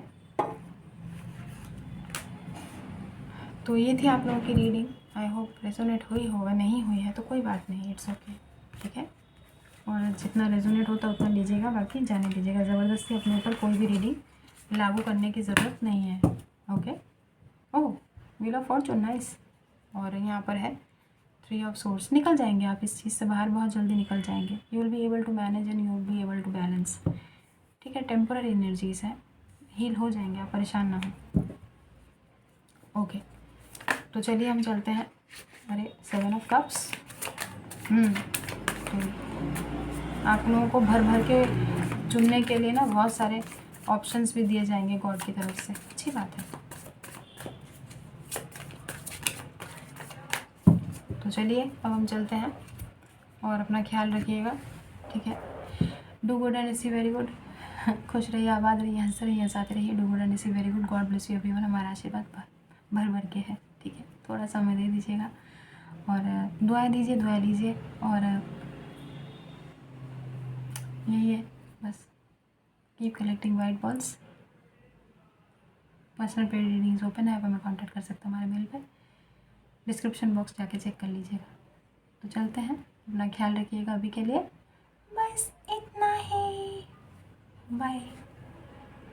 तो ये थी आप लोगों की रीडिंग। आई होप रेजोनेट हुई होगा, नहीं हुई है तो कोई बात नहीं, इट्स ओके, ठीक है। और जितना रेजोनेट होता है उतना लीजिएगा, बाकी जाने दीजिएगा। ज़बरदस्ती अपने ऊपर कोई भी रीडिंग लागू करने की ज़रूरत नहीं है, okay. Oh, wheel of Fortune, nice. और यहाँ पर है 3 ऑफ सोर्स। निकल जाएंगे आप इस चीज़ से बाहर, बहुत जल्दी निकल जाएंगे। You will be able to manage and you will be able to balance, ठीक है। टेम्पररी एनर्जीज हैं, हील हो जाएंगे आप, परेशान ना हो, ओके। तो चलिए हम चलते हैं। अरे 7 ऑफ कप्स, तो आप लोगों को भर भर के चुनने के लिए ना बहुत सारे ऑप्शंस भी दिए जाएंगे गॉड की तरफ से, अच्छी बात है। तो चलिए अब हम चलते हैं, और अपना ख्याल रखिएगा, ठीक है। Do good and see very good. खुश रहिए, आबाद रहिए, हंस रहिए, हंसाते रहिए। Do good and see very good. God bless you everyone. हमारा आशीर्वाद भर भर के है, ठीक है। थोड़ा समय दे दीजिएगा और दुआएं दीजिए, दुआ लीजिए, और यही है बस। Keep collecting white balls. Personal paid readings open है, आप हमें कॉन्टैक्ट कर सकते हैं हमारे मेल पे, डिस्क्रिप्शन बॉक्स जाके चेक कर लीजिएगा। तो चलते हैं, अपना ख्याल रखिएगा। अभी के लिए बस इतना ही, बाय।